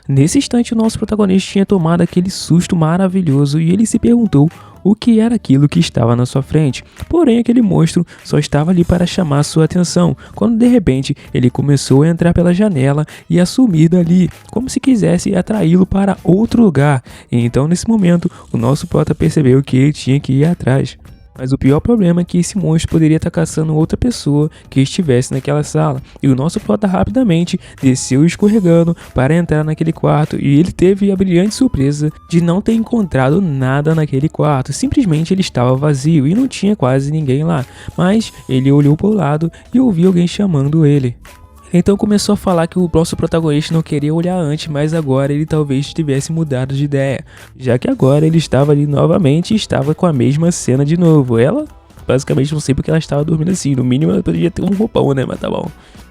Nesse instante, o nosso protagonista tinha tomado aquele susto maravilhoso e ele se perguntou o que era aquilo que estava na sua frente. Porém, aquele monstro só estava ali para chamar sua atenção, quando de repente ele começou a entrar pela janela e a sumir dali, como se quisesse atraí-lo para outro lugar. E então, nesse momento, o nosso prota percebeu que ele tinha que ir atrás. Mas o pior problema é que esse monstro poderia estar caçando outra pessoa que estivesse naquela sala. E o nosso prota rapidamente desceu escorregando para entrar naquele quarto. E ele teve a brilhante surpresa de não ter encontrado nada naquele quarto. Simplesmente ele estava vazio e não tinha quase ninguém lá. Mas ele olhou para o lado e ouviu alguém chamando ele. Então começou a falar que o nosso protagonista não queria olhar antes, mas agora ele talvez tivesse mudado de ideia, já que agora ele estava ali novamente e estava com a mesma cena de novo. Ela, basicamente, não sei porque ela estava dormindo assim, no mínimo ela poderia ter um roupão, né, mas tá bom.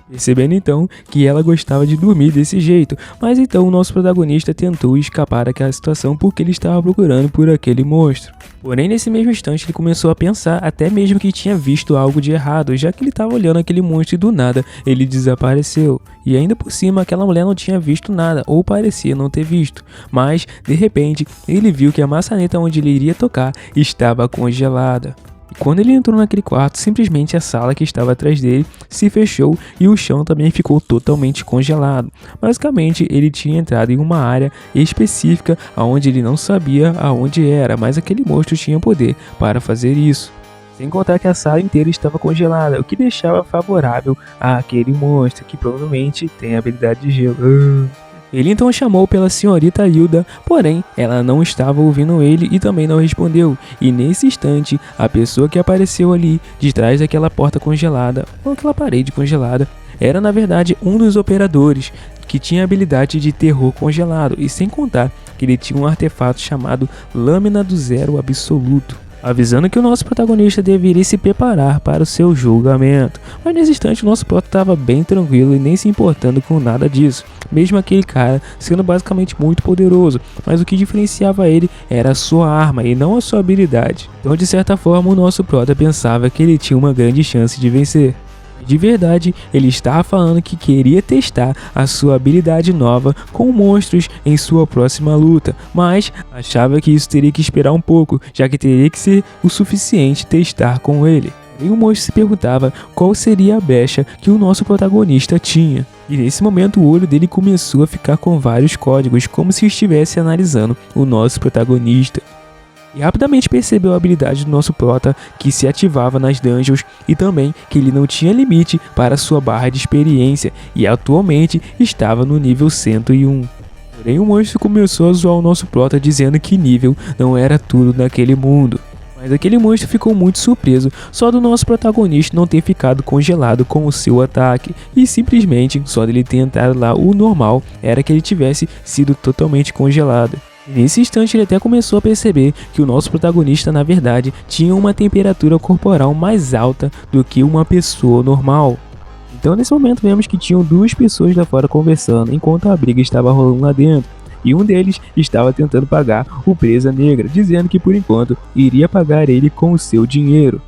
Percebendo então que ela gostava de dormir desse jeito, mas então o nosso protagonista tentou escapar daquela situação porque ele estava procurando por aquele monstro. Porém, nesse mesmo instante ele começou a pensar até mesmo que tinha visto algo de errado, já que ele estava olhando aquele monstro e do nada ele desapareceu. E ainda por cima aquela mulher não tinha visto nada, ou parecia não ter visto, mas de repente ele viu que a maçaneta onde ele iria tocar estava congelada. Quando ele entrou naquele quarto, simplesmente a sala que estava atrás dele se fechou e o chão também ficou totalmente congelado. Basicamente, ele tinha entrado em uma área específica onde ele não sabia aonde era, mas aquele monstro tinha poder para fazer isso. Sem contar que a sala inteira estava congelada, o que deixava favorável àquele monstro, que provavelmente tem a habilidade de gelo. Ele então chamou pela senhorita Hilda, porém ela não estava ouvindo ele e também não respondeu. E nesse instante, a pessoa que apareceu ali, de trás daquela porta congelada, ou aquela parede congelada, era na verdade um dos operadores, que tinha a habilidade de terror congelado, e sem contar que ele tinha um artefato chamado Lâmina do Zero Absoluto, avisando que o nosso protagonista deveria se preparar para o seu julgamento. Mas nesse instante o nosso prota estava bem tranquilo e nem se importando com nada disso, mesmo aquele cara sendo basicamente muito poderoso, mas o que diferenciava ele era a sua arma e não a sua habilidade. Então de certa forma o nosso prota pensava que ele tinha uma grande chance de vencer. De verdade, ele estava falando que queria testar a sua habilidade nova com monstros em sua próxima luta, mas achava que isso teria que esperar um pouco, já que teria que ser o suficiente testar com ele. E o monstro se perguntava qual seria a brecha que o nosso protagonista tinha. E nesse momento o olho dele começou a ficar com vários códigos, como se estivesse analisando o nosso protagonista. E rapidamente percebeu a habilidade do nosso prota que se ativava nas dungeons e também que ele não tinha limite para sua barra de experiência e atualmente estava no nível 101. Porém o monstro começou a zoar o nosso prota dizendo que nível não era tudo naquele mundo. Mas aquele monstro ficou muito surpreso só do nosso protagonista não ter ficado congelado com o seu ataque e simplesmente só dele ter entrado lá o normal era que ele tivesse sido totalmente congelado. Nesse instante ele até começou a perceber que o nosso protagonista na verdade tinha uma temperatura corporal mais alta do que uma pessoa normal. Então nesse momento vemos que tinham duas pessoas lá fora conversando enquanto a briga estava rolando lá dentro. E um deles estava tentando pagar o Presa Negra, dizendo que por enquanto iria pagar ele com o seu dinheiro.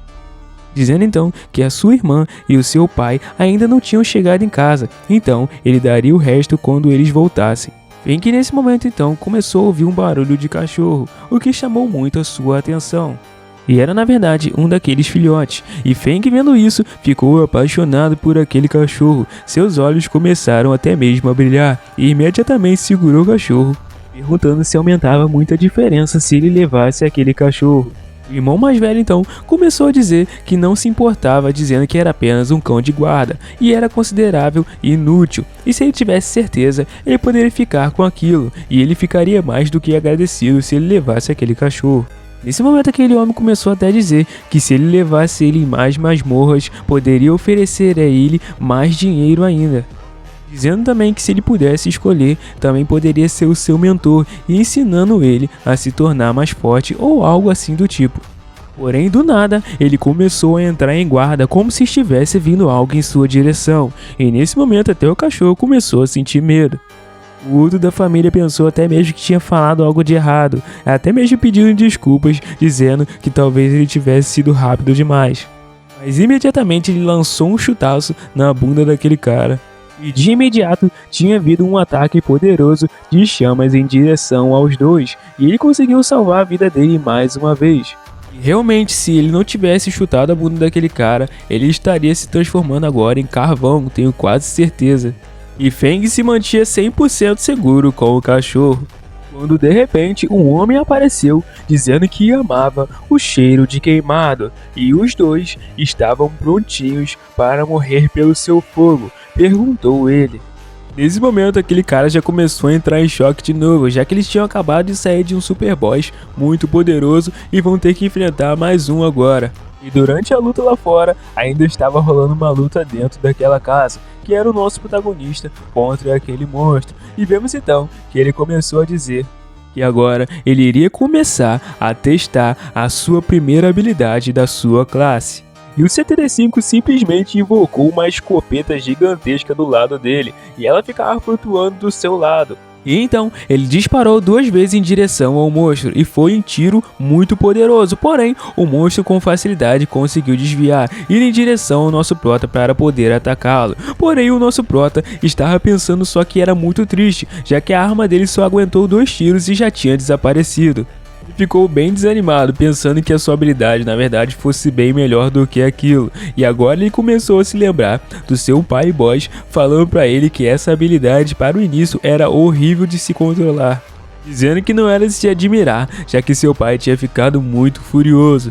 Dizendo então que a sua irmã e o seu pai ainda não tinham chegado em casa, então ele daria o resto quando eles voltassem. Em que nesse momento então começou a ouvir um barulho de cachorro, o que chamou muito a sua atenção. E era na verdade um daqueles filhotes, e Feng vendo isso ficou apaixonado por aquele cachorro, seus olhos começaram até mesmo a brilhar, e imediatamente segurou o cachorro, perguntando se aumentava muita diferença se ele levasse aquele cachorro. O irmão mais velho então começou a dizer que não se importava, dizendo que era apenas um cão de guarda e era considerável inútil, e se ele tivesse certeza ele poderia ficar com aquilo e ele ficaria mais do que agradecido se ele levasse aquele cachorro. Nesse momento aquele homem começou até a dizer que se ele levasse ele em mais masmorras poderia oferecer a ele mais dinheiro ainda. Dizendo também que se ele pudesse escolher, também poderia ser o seu mentor e ensinando ele a se tornar mais forte ou algo assim do tipo. Porém, do nada, ele começou a entrar em guarda como se estivesse vindo algo em sua direção, e nesse momento até o cachorro começou a sentir medo. O outro da família pensou até mesmo que tinha falado algo de errado, até mesmo pedindo desculpas, dizendo que talvez ele tivesse sido rápido demais. Mas imediatamente ele lançou um chutaço na bunda daquele cara. E de imediato tinha havido um ataque poderoso de chamas em direção aos dois, e ele conseguiu salvar a vida dele mais uma vez. E realmente, se ele não tivesse chutado a bunda daquele cara, ele estaria se transformando agora em carvão, tenho quase certeza. E Feng se mantinha 100% seguro com o cachorro, quando de repente um homem apareceu dizendo que amava o cheiro de queimado, e os dois estavam prontinhos para morrer pelo seu fogo, perguntou ele. Nesse momento, aquele cara já começou a entrar em choque de novo, já que eles tinham acabado de sair de um super boss muito poderoso e vão ter que enfrentar mais um agora. E durante a luta lá fora, ainda estava rolando uma luta dentro daquela casa, que era o nosso protagonista contra aquele monstro. E vemos então que ele começou a dizer que agora ele iria começar a testar a sua primeira habilidade da sua classe. E o 75 simplesmente invocou uma escopeta gigantesca do lado dele, e ela ficava flutuando do seu lado. E então, ele disparou 2 vezes em direção ao monstro, e foi um tiro muito poderoso, porém, o monstro com facilidade conseguiu desviar, ir em direção ao nosso prota para poder atacá-lo. Porém, o nosso prota estava pensando só que era muito triste, já que a arma dele só aguentou 2 tiros e já tinha desaparecido. Ficou bem desanimado, pensando que a sua habilidade na verdade fosse bem melhor do que aquilo, e agora ele começou a se lembrar do seu pai boss falando pra ele que essa habilidade para o início era horrível de se controlar, dizendo que não era de se admirar, já que seu pai tinha ficado muito furioso.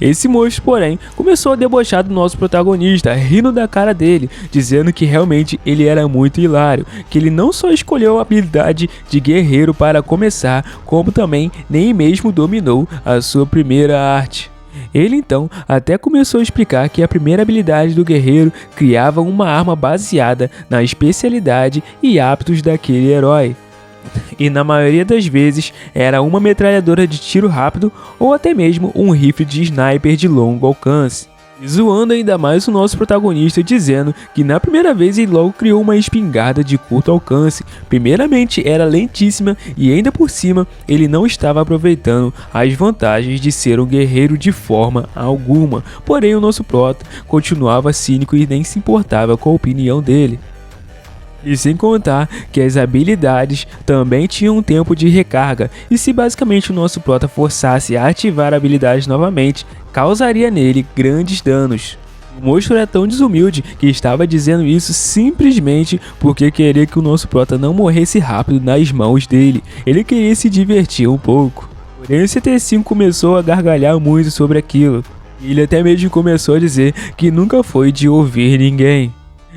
Esse monstro, porém, começou a debochar do nosso protagonista, rindo da cara dele, dizendo que realmente ele era muito hilário, que ele não só escolheu a habilidade de guerreiro para começar, como também nem mesmo dominou a sua primeira arte. Ele então até começou a explicar que a primeira habilidade do guerreiro criava uma arma baseada na especialidade e hábitos daquele herói. E na maioria das vezes era uma metralhadora de tiro rápido ou até mesmo um rifle de sniper de longo alcance. E zoando ainda mais o nosso protagonista, dizendo que na primeira vez ele logo criou uma espingarda de curto alcance. Primeiramente era lentíssima e ainda por cima ele não estava aproveitando as vantagens de ser um guerreiro de forma alguma. Porém o nosso prota continuava cínico e nem se importava com a opinião dele. E sem contar que as habilidades também tinham um tempo de recarga, e se basicamente o nosso prota forçasse a ativar a habilidade novamente, causaria nele grandes danos. O monstro era tão desumilde que estava dizendo isso simplesmente porque queria que o nosso prota não morresse rápido nas mãos dele, ele queria se divertir um pouco. Porém o CT5 começou a gargalhar muito sobre aquilo, e ele até mesmo começou a dizer que nunca foi de ouvir ninguém.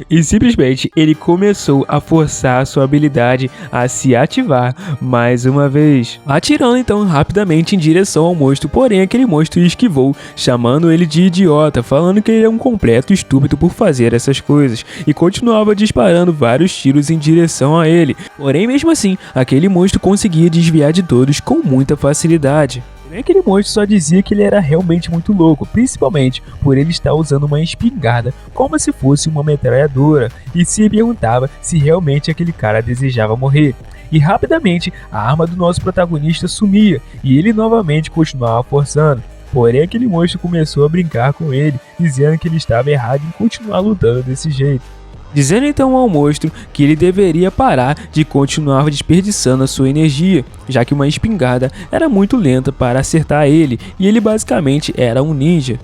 E simplesmente ele começou a forçar sua habilidade a se ativar mais uma vez, atirando então rapidamente em direção ao monstro, porém aquele monstro esquivou, chamando ele de idiota, falando que ele é um completo estúpido por fazer essas coisas, e continuava disparando vários tiros em direção a ele, porém mesmo assim, aquele monstro conseguia desviar de todos com muita facilidade. Aquele monstro só dizia que ele era realmente muito louco, principalmente por ele estar usando uma espingarda como se fosse uma metralhadora, e se perguntava se realmente aquele cara desejava morrer. E rapidamente a arma do nosso protagonista sumia e ele novamente continuava forçando. Porém aquele monstro começou a brincar com ele, dizendo que ele estava errado em continuar lutando desse jeito. Dizendo então ao monstro que ele deveria parar de continuar desperdiçando a sua energia, já que uma espingarda era muito lenta para acertar ele e ele basicamente era um ninja.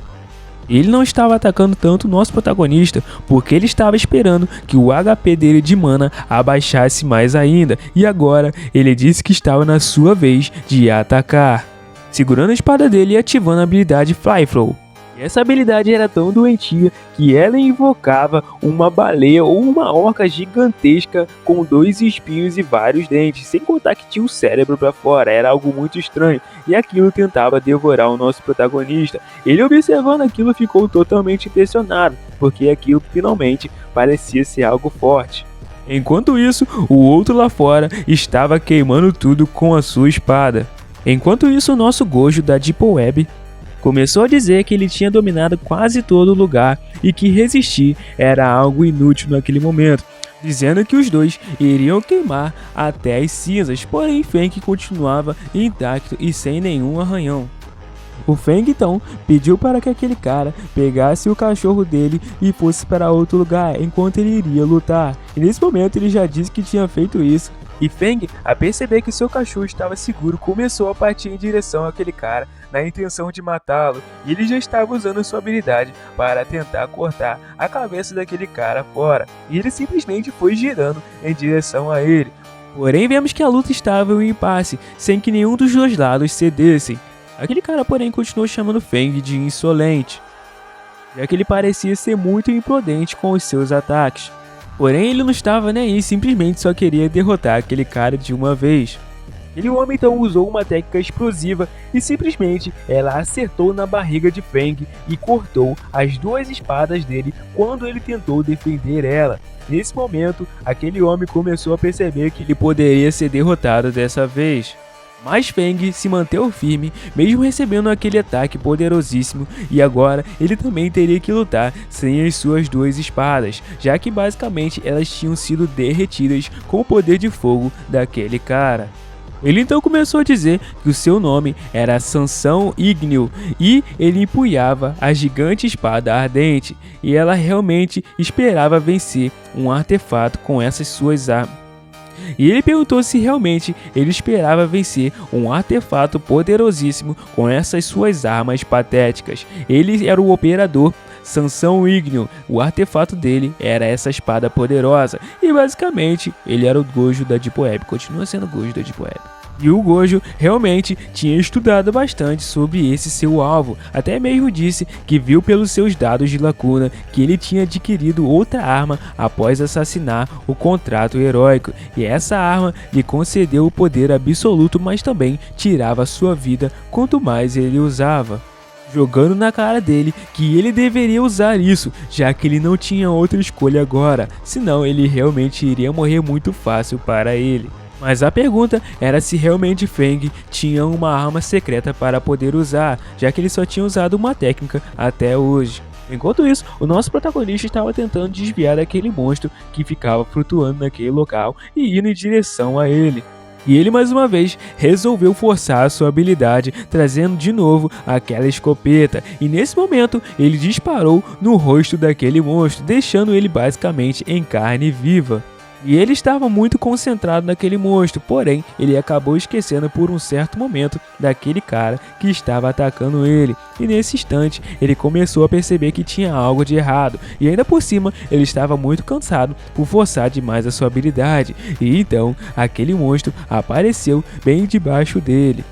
Ele não estava atacando tanto o nosso protagonista porque ele estava esperando que o HP dele de mana abaixasse mais ainda, e agora ele disse que estava na sua vez de atacar, segurando a espada dele e ativando a habilidade Fly Flow. Essa habilidade era tão doentia que ela invocava uma baleia ou uma orca gigantesca com 2 espinhos e vários dentes, sem contar que tinha o cérebro para fora, era algo muito estranho, e aquilo tentava devorar o nosso protagonista. Ele, observando aquilo, ficou totalmente impressionado, porque aquilo finalmente parecia ser algo forte. Enquanto isso, o outro lá fora estava queimando tudo com a sua espada. Enquanto isso, o nosso Gojo da Deep Web começou a dizer que ele tinha dominado quase todo o lugar e que resistir era algo inútil naquele momento, dizendo que os dois iriam queimar até as cinzas, porém Feng continuava intacto e sem nenhum arranhão. O Feng então pediu para que aquele cara pegasse o cachorro dele e fosse para outro lugar enquanto ele iria lutar. E nesse momento ele já disse que tinha feito isso. E Feng, a perceber que seu cachorro estava seguro, começou a partir em direção àquele cara na intenção de matá-lo. E ele já estava usando sua habilidade para tentar cortar a cabeça daquele cara fora. E ele simplesmente foi girando em direção a ele. Porém, vemos que a luta estava em um impasse, sem que nenhum dos dois lados cedessem. Aquele cara, porém, continuou chamando Feng de insolente, já que ele parecia ser muito imprudente com os seus ataques. Porém, ele não estava nem aí, simplesmente só queria derrotar aquele cara de uma vez. Aquele homem então usou uma técnica explosiva e simplesmente ela acertou na barriga de Feng e cortou as duas espadas dele quando ele tentou defender ela. Nesse momento, aquele homem começou a perceber que ele poderia ser derrotado dessa vez. Mas Feng se manteve firme, mesmo recebendo aquele ataque poderosíssimo, e agora ele também teria que lutar sem as suas duas espadas, já que basicamente elas tinham sido derretidas com o poder de fogo daquele cara. Ele então começou a dizer que o seu nome era Sansão Ígneo e ele empunhava a gigante espada ardente, e ela realmente esperava vencer um artefato com essas suas armas. E ele perguntou se realmente ele esperava vencer um artefato poderosíssimo com essas suas armas patéticas. Ele era o operador Sansão Ígneo, o artefato dele era essa espada poderosa, e basicamente ele era o Gojo da Deep Web, continua sendo o Gojo da Deep Web. E o Gojo realmente tinha estudado bastante sobre esse seu alvo, até mesmo disse que viu pelos seus dados de lacuna que ele tinha adquirido outra arma após assassinar o contrato heróico, e essa arma lhe concedeu o poder absoluto, mas também tirava sua vida quanto mais ele usava, jogando na cara dele que ele deveria usar isso, já que ele não tinha outra escolha agora, senão ele realmente iria morrer muito fácil para ele. Mas a pergunta era se realmente Feng tinha uma arma secreta para poder usar, já que ele só tinha usado uma técnica até hoje. Enquanto isso, o nosso protagonista estava tentando desviar daquele monstro que ficava flutuando naquele local e indo em direção a ele. E ele mais uma vez resolveu forçar a sua habilidade, trazendo de novo aquela escopeta, e nesse momento ele disparou no rosto daquele monstro, deixando ele basicamente em carne viva. E ele estava muito concentrado naquele monstro, porém ele acabou esquecendo por um certo momento daquele cara que estava atacando ele. E nesse instante ele começou a perceber que tinha algo de errado, e ainda por cima ele estava muito cansado por forçar demais a sua habilidade. E então aquele monstro apareceu bem debaixo dele,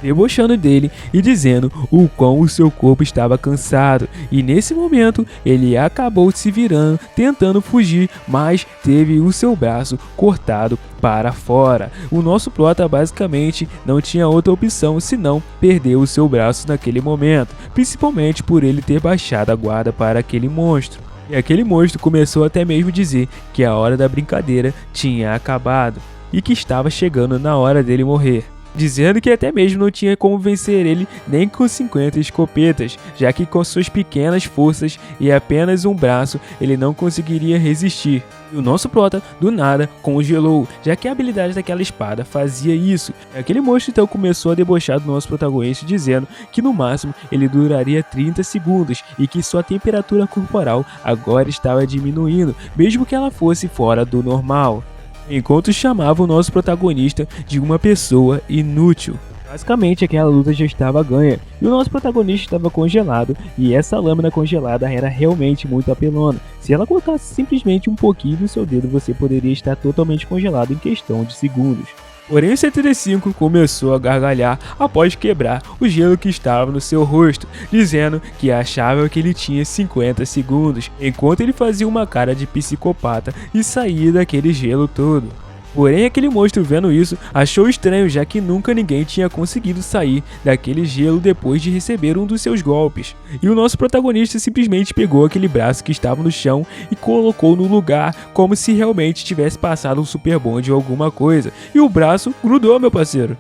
debochando dele e dizendo o quão o seu corpo estava cansado, e nesse momento ele acabou se virando, tentando fugir, mas teve o seu braço cortado para fora. O nosso prota basicamente não tinha outra opção senão perder o seu braço naquele momento, principalmente por ele ter baixado a guarda para aquele monstro. E aquele monstro começou até mesmo a dizer que a hora da brincadeira tinha acabado e que estava chegando na hora dele morrer, dizendo que até mesmo não tinha como vencer ele nem com 50 escopetas, já que com suas pequenas forças e apenas um braço ele não conseguiria resistir. E o nosso prota, do nada, congelou, já que a habilidade daquela espada fazia isso. Aquele monstro então começou a debochar do nosso protagonista, dizendo que no máximo ele duraria 30 segundos e que sua temperatura corporal agora estava diminuindo, mesmo que ela fosse fora do normal, enquanto chamava o nosso protagonista de uma pessoa inútil. Basicamente aquela luta já estava ganha e o nosso protagonista estava congelado, e essa lâmina congelada era realmente muito apelona. Se ela cortasse simplesmente um pouquinho do seu dedo, você poderia estar totalmente congelado em questão de segundos. Porém o 75 começou a gargalhar após quebrar o gelo que estava no seu rosto, dizendo que achava que ele tinha 50 segundos, enquanto ele fazia uma cara de psicopata e saía daquele gelo todo. Porém aquele monstro, vendo isso, achou estranho, já que nunca ninguém tinha conseguido sair daquele gelo depois de receber um dos seus golpes. E o nosso protagonista simplesmente pegou aquele braço que estava no chão e colocou no lugar, como se realmente tivesse passado um super bonde ou alguma coisa, e o braço grudou, meu parceiro.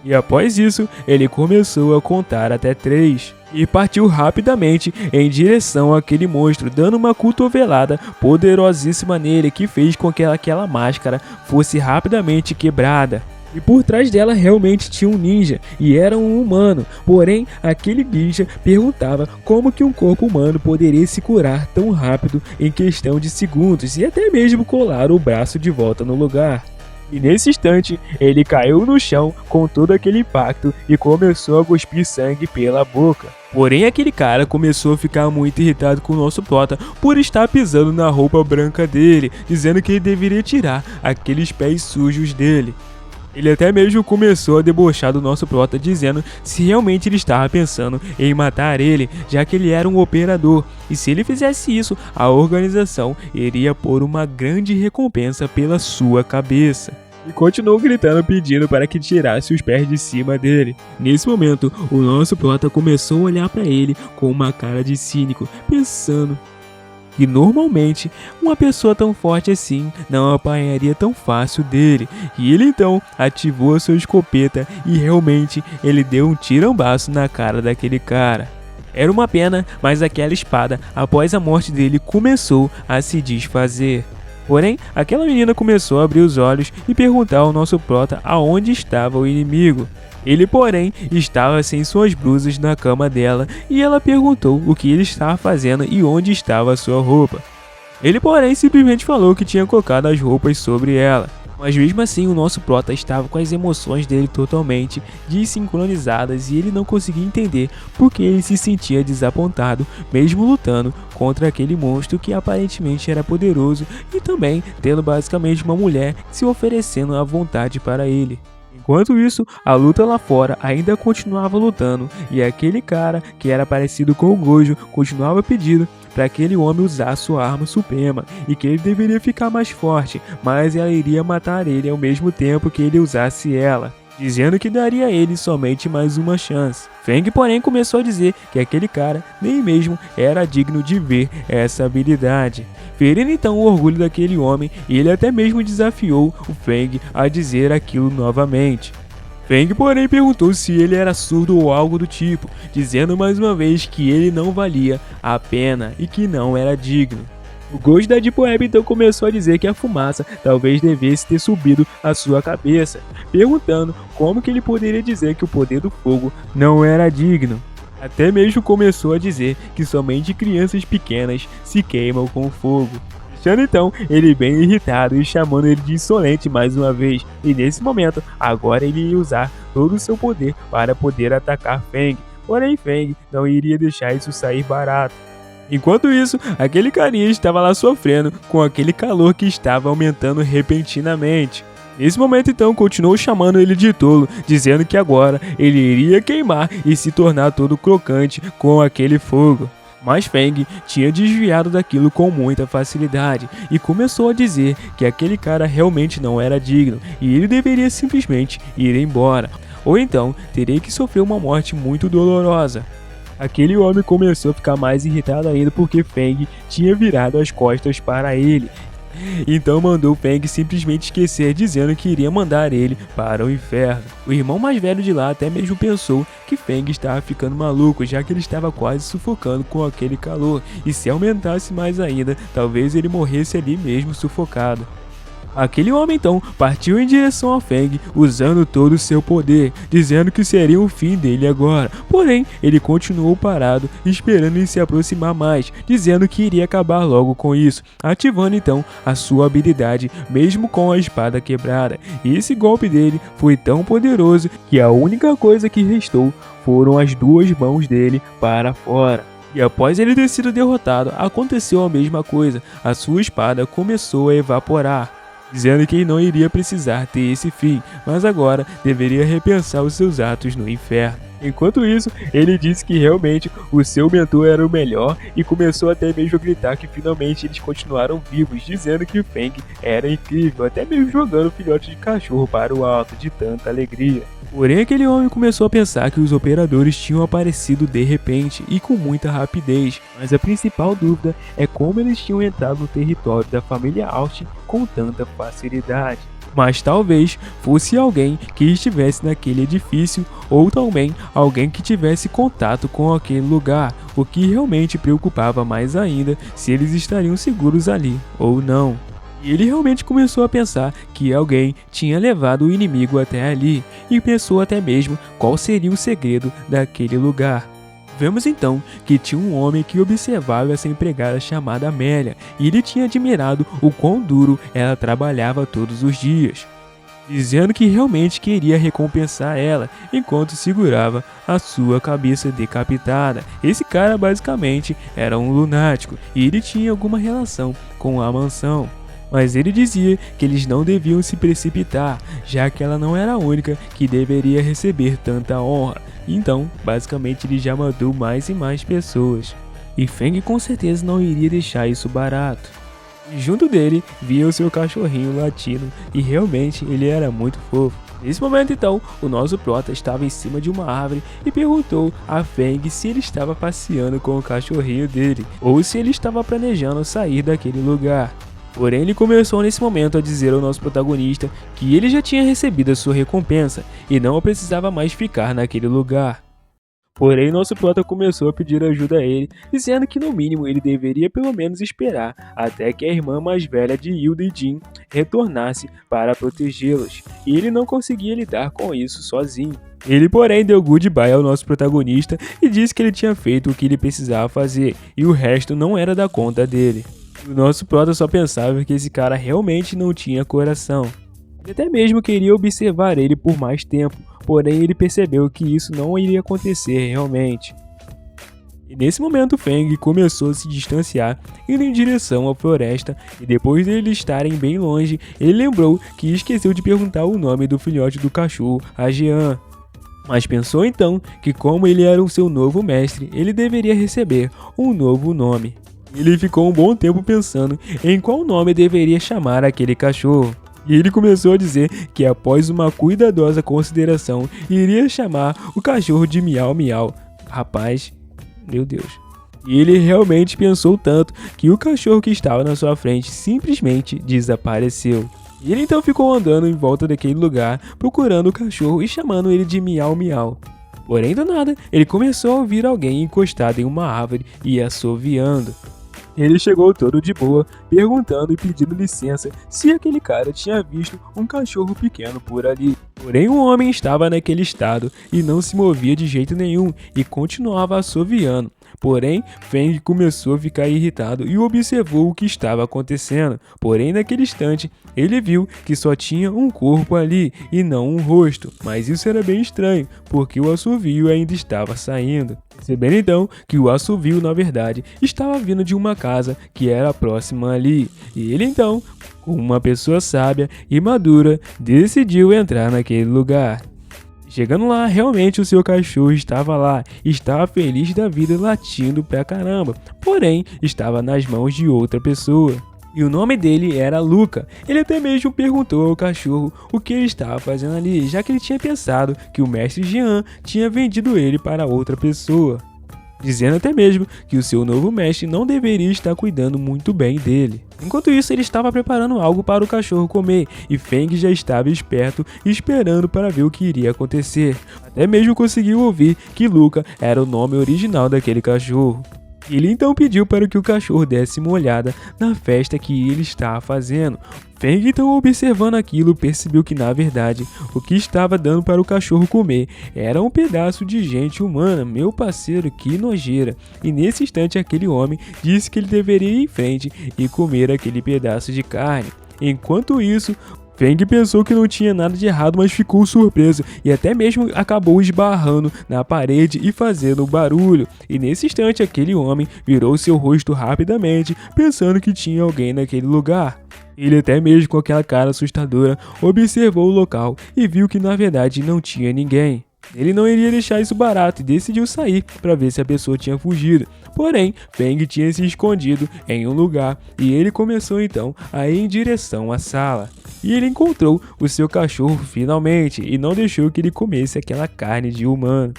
E após isso, ele começou a contar até 3 e partiu rapidamente em direção àquele monstro, dando uma cotovelada poderosíssima nele, que fez com que aquela máscara fosse rapidamente quebrada. E por trás dela realmente tinha um ninja, e era um humano. Porém, aquele ninja perguntava como que um corpo humano poderia se curar tão rápido em questão de segundos e até mesmo colar o braço de volta no lugar. E nesse instante, ele caiu no chão com todo aquele impacto e começou a cuspir sangue pela boca. Porém, aquele cara começou a ficar muito irritado com o nosso prota por estar pisando na roupa branca dele, dizendo que ele deveria tirar aqueles pés sujos dele. Ele até mesmo começou a debochar do nosso prota, dizendo se realmente ele estava pensando em matar ele, já que ele era um operador, e se ele fizesse isso, a organização iria pôr uma grande recompensa pela sua cabeça. E continuou gritando pedindo para que tirasse os pés de cima dele. Nesse momento, o nosso prota começou a olhar para ele com uma cara de cínico, pensando que normalmente uma pessoa tão forte assim não apanharia tão fácil dele. E ele então ativou a sua escopeta e realmente ele deu um tirambaço na cara daquele cara. Era uma pena, mas aquela espada, após a morte dele, começou a se desfazer. Porém, aquela menina começou a abrir os olhos e perguntar ao nosso prota aonde estava o inimigo. Ele, porém, estava sem suas blusas na cama dela e ela perguntou o que ele estava fazendo e onde estava a sua roupa. Ele, porém, simplesmente falou que tinha colocado as roupas sobre ela. Mas mesmo assim, o nosso prota estava com as emoções dele totalmente desincronizadas e ele não conseguia entender porque ele se sentia desapontado, mesmo lutando contra aquele monstro que aparentemente era poderoso e também tendo basicamente uma mulher se oferecendo à vontade para ele. Enquanto isso, a luta lá fora ainda continuava lutando e aquele cara que era parecido com o Gojo continuava pedindo para aquele homem usar sua arma suprema e que ele deveria ficar mais forte, mas ela iria matar ele ao mesmo tempo que ele usasse ela, dizendo que daria a ele somente mais uma chance. Feng, porém, começou a dizer que aquele cara nem mesmo era digno de ver essa habilidade. Ferindo então o orgulho daquele homem, ele até mesmo desafiou o Feng a dizer aquilo novamente. Feng, porém, perguntou se ele era surdo ou algo do tipo, dizendo mais uma vez que ele não valia a pena e que não era digno. O Gojo da Deep Web então começou a dizer que a fumaça talvez devesse ter subido à sua cabeça, perguntando como que ele poderia dizer que o poder do fogo não era digno. Até mesmo começou a dizer que somente crianças pequenas se queimam com fogo. Deixando então ele bem irritado e chamando ele de insolente mais uma vez. E nesse momento, agora ele ia usar todo o seu poder para poder atacar Feng. Porém Feng não iria deixar isso sair barato. Enquanto isso, aquele carinha estava lá sofrendo com aquele calor que estava aumentando repentinamente. Nesse momento então continuou chamando ele de tolo, dizendo que agora ele iria queimar e se tornar todo crocante com aquele fogo. Mas Feng tinha desviado daquilo com muita facilidade e começou a dizer que aquele cara realmente não era digno e ele deveria simplesmente ir embora, ou então teria que sofrer uma morte muito dolorosa. Aquele homem começou a ficar mais irritado ainda porque Feng tinha virado as costas para ele. Então mandou Feng simplesmente esquecer, dizendo que iria mandar ele para o inferno. O irmão mais velho de lá até mesmo pensou que Feng estava ficando maluco, já que ele estava quase sufocando com aquele calor, e se aumentasse mais ainda, talvez ele morresse ali mesmo sufocado. Aquele homem então partiu em direção a Feng usando todo o seu poder, dizendo que seria o fim dele agora. Porém, ele continuou parado, esperando ele se aproximar mais, dizendo que iria acabar logo com isso, ativando então a sua habilidade mesmo com a espada quebrada. E esse golpe dele foi tão poderoso que a única coisa que restou foram as duas mãos dele para fora. E após ele ter sido derrotado, aconteceu a mesma coisa, a sua espada começou a evaporar, dizendo que ele não iria precisar ter esse fim, mas agora deveria repensar os seus atos no inferno. Enquanto isso, ele disse que realmente o seu mentor era o melhor e começou até mesmo a gritar que finalmente eles continuaram vivos, dizendo que o Feng era incrível, até mesmo jogando o filhote de cachorro para o alto de tanta alegria. Porém, aquele homem começou a pensar que os operadores tinham aparecido de repente e com muita rapidez, mas a principal dúvida é como eles tinham entrado no território da família Austin com tanta facilidade. Mas talvez fosse alguém que estivesse naquele edifício ou também alguém que tivesse contato com aquele lugar, o que realmente preocupava mais ainda se eles estariam seguros ali ou não. E ele realmente começou a pensar que alguém tinha levado o inimigo até ali e pensou até mesmo qual seria o segredo daquele lugar. Vemos então que tinha um homem que observava essa empregada chamada Amélia e ele tinha admirado o quão duro ela trabalhava todos os dias, dizendo que realmente queria recompensar ela enquanto segurava a sua cabeça decapitada. Esse cara basicamente era um lunático e ele tinha alguma relação com a mansão. Mas ele dizia que eles não deviam se precipitar, já que ela não era a única que deveria receber tanta honra. Então, basicamente, ele já mandou mais e mais pessoas. E Feng com certeza não iria deixar isso barato. E junto dele via o seu cachorrinho latindo e realmente ele era muito fofo. Nesse momento então, o nosso prota estava em cima de uma árvore e perguntou a Feng se ele estava passeando com o cachorrinho dele ou se ele estava planejando sair daquele lugar. Porém, ele começou nesse momento a dizer ao nosso protagonista que ele já tinha recebido a sua recompensa e não precisava mais ficar naquele lugar. Porém, nosso prota começou a pedir ajuda a ele, dizendo que no mínimo ele deveria pelo menos esperar até que a irmã mais velha de Hilda e Jin retornasse para protegê-los, e ele não conseguia lidar com isso sozinho. Ele, porém, deu goodbye ao nosso protagonista e disse que ele tinha feito o que ele precisava fazer, e o resto não era da conta dele. O nosso prota só pensava que esse cara realmente não tinha coração. Ele até mesmo queria observar ele por mais tempo, porém ele percebeu que isso não iria acontecer realmente. E nesse momento Feng começou a se distanciar, indo em direção à floresta, e depois de eles estarem bem longe, ele lembrou que esqueceu de perguntar o nome do filhote do cachorro, a Jean. Mas pensou então que como ele era o seu novo mestre, ele deveria receber um novo nome. Ele ficou um bom tempo pensando em qual nome deveria chamar aquele cachorro. E ele começou a dizer que após uma cuidadosa consideração, iria chamar o cachorro de Miau Miau. Rapaz, meu Deus. E ele realmente pensou tanto que o cachorro que estava na sua frente simplesmente desapareceu. E ele então ficou andando em volta daquele lugar, procurando o cachorro e chamando ele de Miau Miau. Porém, do nada, ele começou a ouvir alguém encostado em uma árvore e assoviando. Ele chegou todo de boa, perguntando e pedindo licença se aquele cara tinha visto um cachorro pequeno por ali. Porém, o homem estava naquele estado e não se movia de jeito nenhum e continuava assoviando. Porém, Feng começou a ficar irritado e observou o que estava acontecendo. Porém, naquele instante, ele viu que só tinha um corpo ali e não um rosto. Mas isso era bem estranho, porque o assovio ainda estava saindo. Percebendo então que o assovio, na verdade, estava vindo de uma casa que era próxima ali. E ele então, como uma pessoa sábia e madura, decidiu entrar naquele lugar. Chegando lá, realmente o seu cachorro estava lá, estava feliz da vida latindo pra caramba, porém estava nas mãos de outra pessoa. E o nome dele era Luca. Ele até mesmo perguntou ao cachorro o que ele estava fazendo ali, já que ele tinha pensado que o mestre Jean tinha vendido ele para outra pessoa, dizendo até mesmo que o seu novo mestre não deveria estar cuidando muito bem dele. Enquanto isso, ele estava preparando algo para o cachorro comer, e Feng já estava esperto, esperando para ver o que iria acontecer. Até mesmo conseguiu ouvir que Luca era o nome original daquele cachorro. Ele então pediu para que o cachorro desse uma olhada na festa que ele estava fazendo. Feng então, observando aquilo, percebeu que na verdade o que estava dando para o cachorro comer era um pedaço de gente humana. Meu parceiro, que nojeira. E nesse instante aquele homem disse que ele deveria ir em frente e comer aquele pedaço de carne. Enquanto isso, Feng pensou que não tinha nada de errado, mas ficou surpreso e até mesmo acabou esbarrando na parede e fazendo barulho. E nesse instante aquele homem virou seu rosto rapidamente, pensando que tinha alguém naquele lugar. Ele até mesmo com aquela cara assustadora observou o local e viu que na verdade não tinha ninguém. Ele não iria deixar isso barato e decidiu sair para ver se a pessoa tinha fugido. Porém, Feng tinha se escondido em um lugar e ele começou então a ir em direção à sala. E ele encontrou o seu cachorro finalmente e não deixou que ele comesse aquela carne de humano,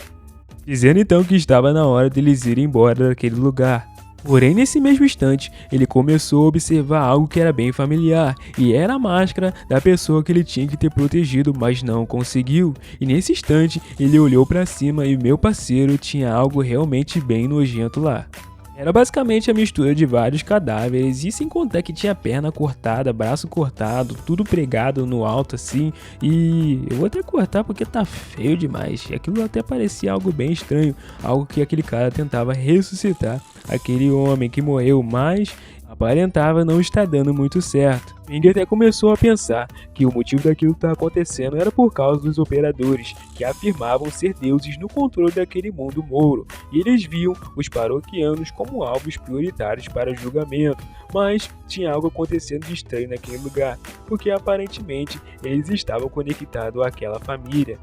dizendo então que estava na hora deles irem embora daquele lugar. Porém, nesse mesmo instante, ele começou a observar algo que era bem familiar, e era a máscara da pessoa que ele tinha que ter protegido, mas não conseguiu. E nesse instante, ele olhou para cima e meu parceiro tinha algo realmente bem nojento lá. Era basicamente a mistura de vários cadáveres, e sem contar que tinha perna cortada, braço cortado, tudo pregado no alto assim. E eu vou até cortar porque tá feio demais. E aquilo até parecia algo bem estranho, algo que aquele cara tentava ressuscitar aquele homem que morreu, mas aparentava não estar dando muito certo. Feng até começou a pensar que o motivo daquilo estar acontecendo era por causa dos operadores, que afirmavam ser deuses no controle daquele mundo mouro, e eles viam os paroquianos como alvos prioritários para julgamento. Mas tinha algo acontecendo de estranho naquele lugar, porque aparentemente eles estavam conectados àquela família.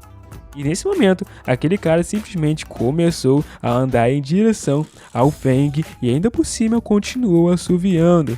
E nesse momento, aquele cara simplesmente começou a andar em direção ao Feng e ainda por cima continuou assoviando.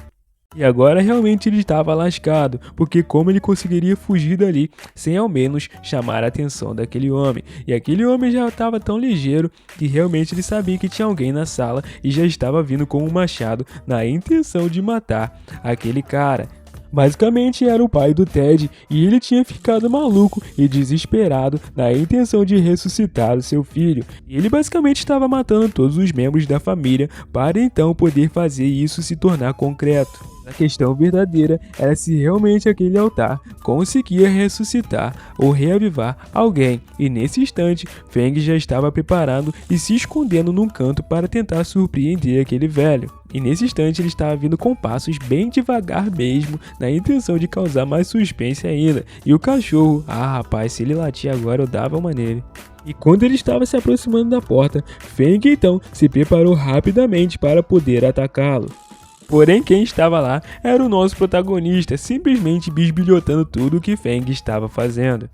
E agora realmente ele estava lascado, porque como ele conseguiria fugir dali sem ao menos chamar a atenção daquele homem? E aquele homem já estava tão ligeiro que realmente ele sabia que tinha alguém na sala e já estava vindo com um machado na intenção de matar aquele cara. Basicamente era o pai do Ted e ele tinha ficado maluco e desesperado na intenção de ressuscitar o seu filho. E ele basicamente estava matando todos os membros da família para então poder fazer isso se tornar concreto. A questão verdadeira era se realmente aquele altar conseguia ressuscitar ou reavivar alguém, e nesse instante Feng já estava preparado e se escondendo num canto para tentar surpreender aquele velho. E nesse instante ele estava vindo com passos bem devagar mesmo, na intenção de causar mais suspense ainda. E o cachorro, rapaz, se ele latir agora eu dava uma nele. E quando ele estava se aproximando da porta, Feng então se preparou rapidamente para poder atacá-lo. Porém, quem estava lá era o nosso protagonista, simplesmente bisbilhotando tudo o que Feng estava fazendo.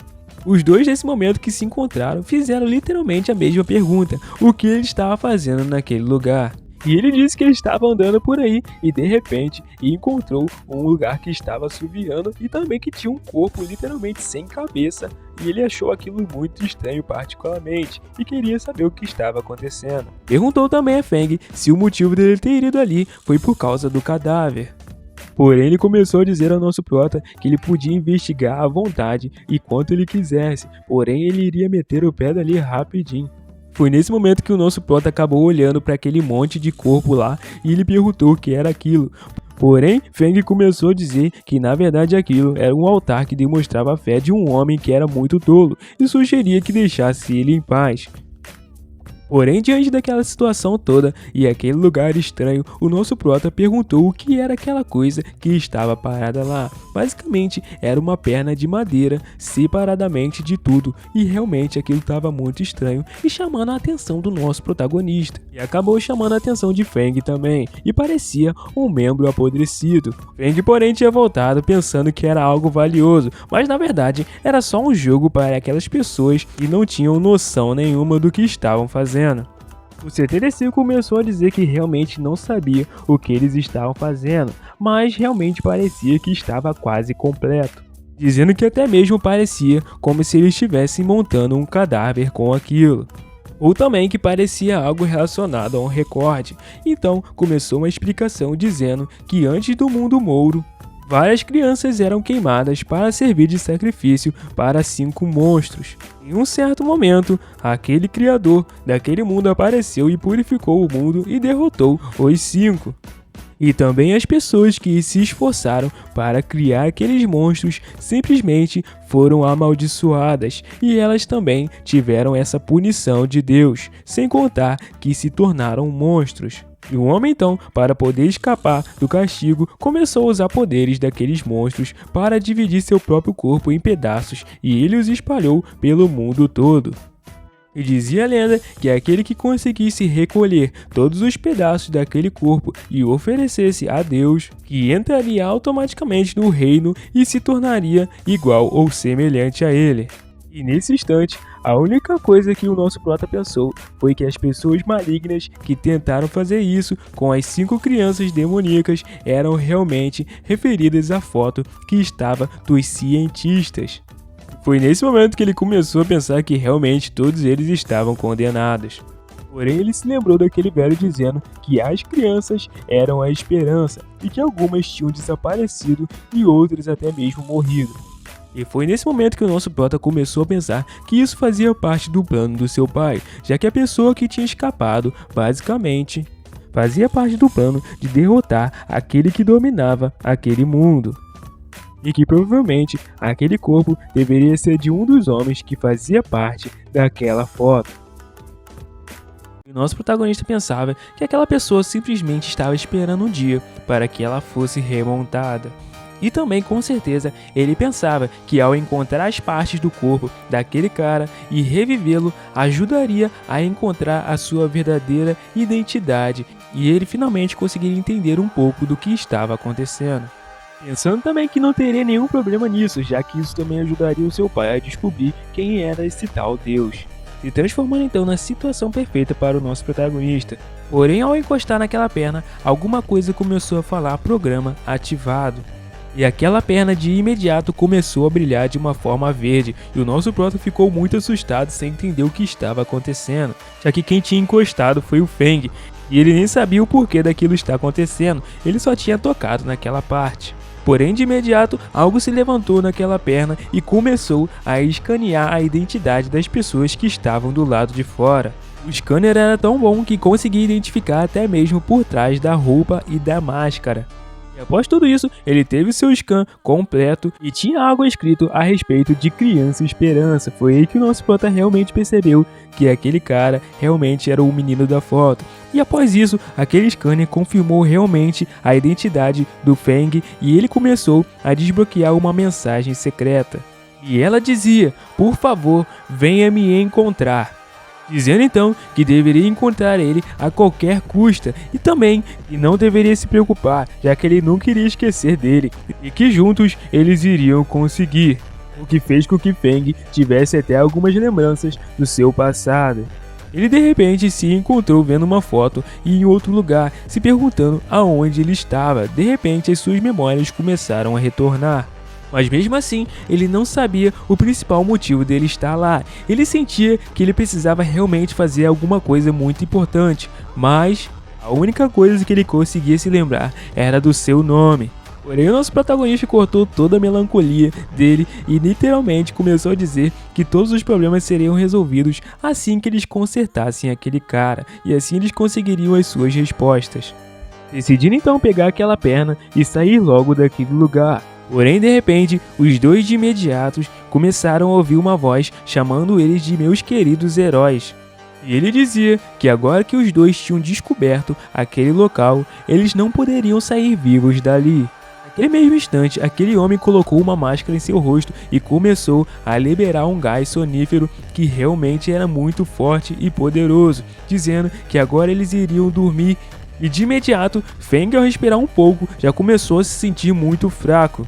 Os dois, nesse momento que se encontraram, fizeram literalmente a mesma pergunta: o que ele estava fazendo naquele lugar? E ele disse que ele estava andando por aí e de repente encontrou um lugar que estava assoviando e também que tinha um corpo literalmente sem cabeça, e ele achou aquilo muito estranho particularmente e queria saber o que estava acontecendo. Perguntou também a Feng se o motivo dele ter ido ali foi por causa do cadáver. Porém, ele começou a dizer ao nosso prota que ele podia investigar à vontade e quanto ele quisesse, porém ele iria meter o pé dali rapidinho. Foi nesse momento que o nosso prota acabou olhando para aquele monte de corpo lá e ele perguntou o que era aquilo. Porém, Feng começou a dizer que na verdade aquilo era um altar que demonstrava a fé de um homem que era muito tolo e sugeria que deixasse ele em paz. Porém, diante daquela situação toda e aquele lugar estranho, o nosso prota perguntou o que era aquela coisa que estava parada lá. Basicamente, era uma perna de madeira separadamente de tudo, e realmente aquilo estava muito estranho e chamando a atenção do nosso protagonista. E acabou chamando a atenção de Feng também, e parecia um membro apodrecido. Feng, porém, tinha voltado pensando que era algo valioso, mas na verdade era só um jogo para aquelas pessoas que não tinham noção nenhuma do que estavam fazendo. O 75 começou a dizer que realmente não sabia o que eles estavam fazendo, mas realmente parecia que estava quase completo, dizendo que até mesmo parecia como se eles estivessem montando um cadáver com aquilo, ou também que parecia algo relacionado a um recorde. Então começou uma explicação dizendo que antes do mundo mouro, várias crianças eram queimadas para servir de sacrifício para 5 monstros. Em um certo momento, aquele criador daquele mundo apareceu e purificou o mundo e derrotou os 5. E também as pessoas que se esforçaram para criar aqueles monstros simplesmente foram amaldiçoadas, e elas também tiveram essa punição de Deus, sem contar que se tornaram monstros. E o homem então, para poder escapar do castigo, começou a usar poderes daqueles monstros para dividir seu próprio corpo em pedaços, e ele os espalhou pelo mundo todo. E dizia a lenda que aquele que conseguisse recolher todos os pedaços daquele corpo e oferecesse a Deus, que entraria automaticamente no reino e se tornaria igual ou semelhante a ele. E nesse instante, a única coisa que o nosso prota pensou foi que as pessoas malignas que tentaram fazer isso com as 5 crianças demoníacas eram realmente referidas à foto que estava dos cientistas. Foi nesse momento que ele começou a pensar que realmente todos eles estavam condenados. Porém, ele se lembrou daquele velho dizendo que as crianças eram a esperança e que algumas tinham desaparecido e outras até mesmo morrido. E foi nesse momento que o nosso prota começou a pensar que isso fazia parte do plano do seu pai, já que a pessoa que tinha escapado, basicamente, fazia parte do plano de derrotar aquele que dominava aquele mundo. E que provavelmente aquele corpo deveria ser de um dos homens que fazia parte daquela foto. O nosso protagonista pensava que aquela pessoa simplesmente estava esperando um dia para que ela fosse remontada. E também, com certeza, ele pensava que ao encontrar as partes do corpo daquele cara e revivê-lo, ajudaria a encontrar a sua verdadeira identidade e ele finalmente conseguiria entender um pouco do que estava acontecendo. Pensando também que não teria nenhum problema nisso, já que isso também ajudaria o seu pai a descobrir quem era esse tal Deus, se transformando então na situação perfeita para o nosso protagonista. Porém, ao encostar naquela perna, alguma coisa começou a falar programa ativado. E aquela perna de imediato começou a brilhar de uma forma verde, e o nosso prota ficou muito assustado sem entender o que estava acontecendo, já que quem tinha encostado foi o Feng, e ele nem sabia o porquê daquilo estar acontecendo, ele só tinha tocado naquela parte. Porém, de imediato, algo se levantou naquela perna e começou a escanear a identidade das pessoas que estavam do lado de fora. O scanner era tão bom que conseguia identificar até mesmo por trás da roupa e da máscara. E após tudo isso, ele teve seu scan completo e tinha algo escrito a respeito de Criança Esperança. Foi aí que o nosso prota realmente percebeu que aquele cara realmente era o menino da foto. E após isso, aquele scanner confirmou realmente a identidade do Feng e ele começou a desbloquear uma mensagem secreta. E ela dizia: "Por favor, venha me encontrar", dizendo então que deveria encontrar ele a qualquer custa e também que não deveria se preocupar, já que ele nunca iria esquecer dele e que juntos eles iriam conseguir. O que fez com que Feng tivesse até algumas lembranças do seu passado. Ele de repente se encontrou vendo uma foto e em outro lugar, se perguntando aonde ele estava. De repente as suas memórias começaram a retornar. Mas mesmo assim, ele não sabia o principal motivo dele estar lá. Ele sentia que ele precisava realmente fazer alguma coisa muito importante, mas a única coisa que ele conseguia se lembrar era do seu nome. Porém, o nosso protagonista cortou toda a melancolia dele e literalmente começou a dizer que todos os problemas seriam resolvidos assim que eles consertassem aquele cara, e assim eles conseguiriam as suas respostas. Decidindo então pegar aquela perna e sair logo daquele lugar. Porém, de repente, os dois de imediato começaram a ouvir uma voz chamando eles de meus queridos heróis. E ele dizia que agora que os dois tinham descoberto aquele local, eles não poderiam sair vivos dali. Naquele mesmo instante, aquele homem colocou uma máscara em seu rosto e começou a liberar um gás sonífero que realmente era muito forte e poderoso, dizendo que agora eles iriam dormir. E de imediato, Feng, ao respirar um pouco, já começou a se sentir muito fraco.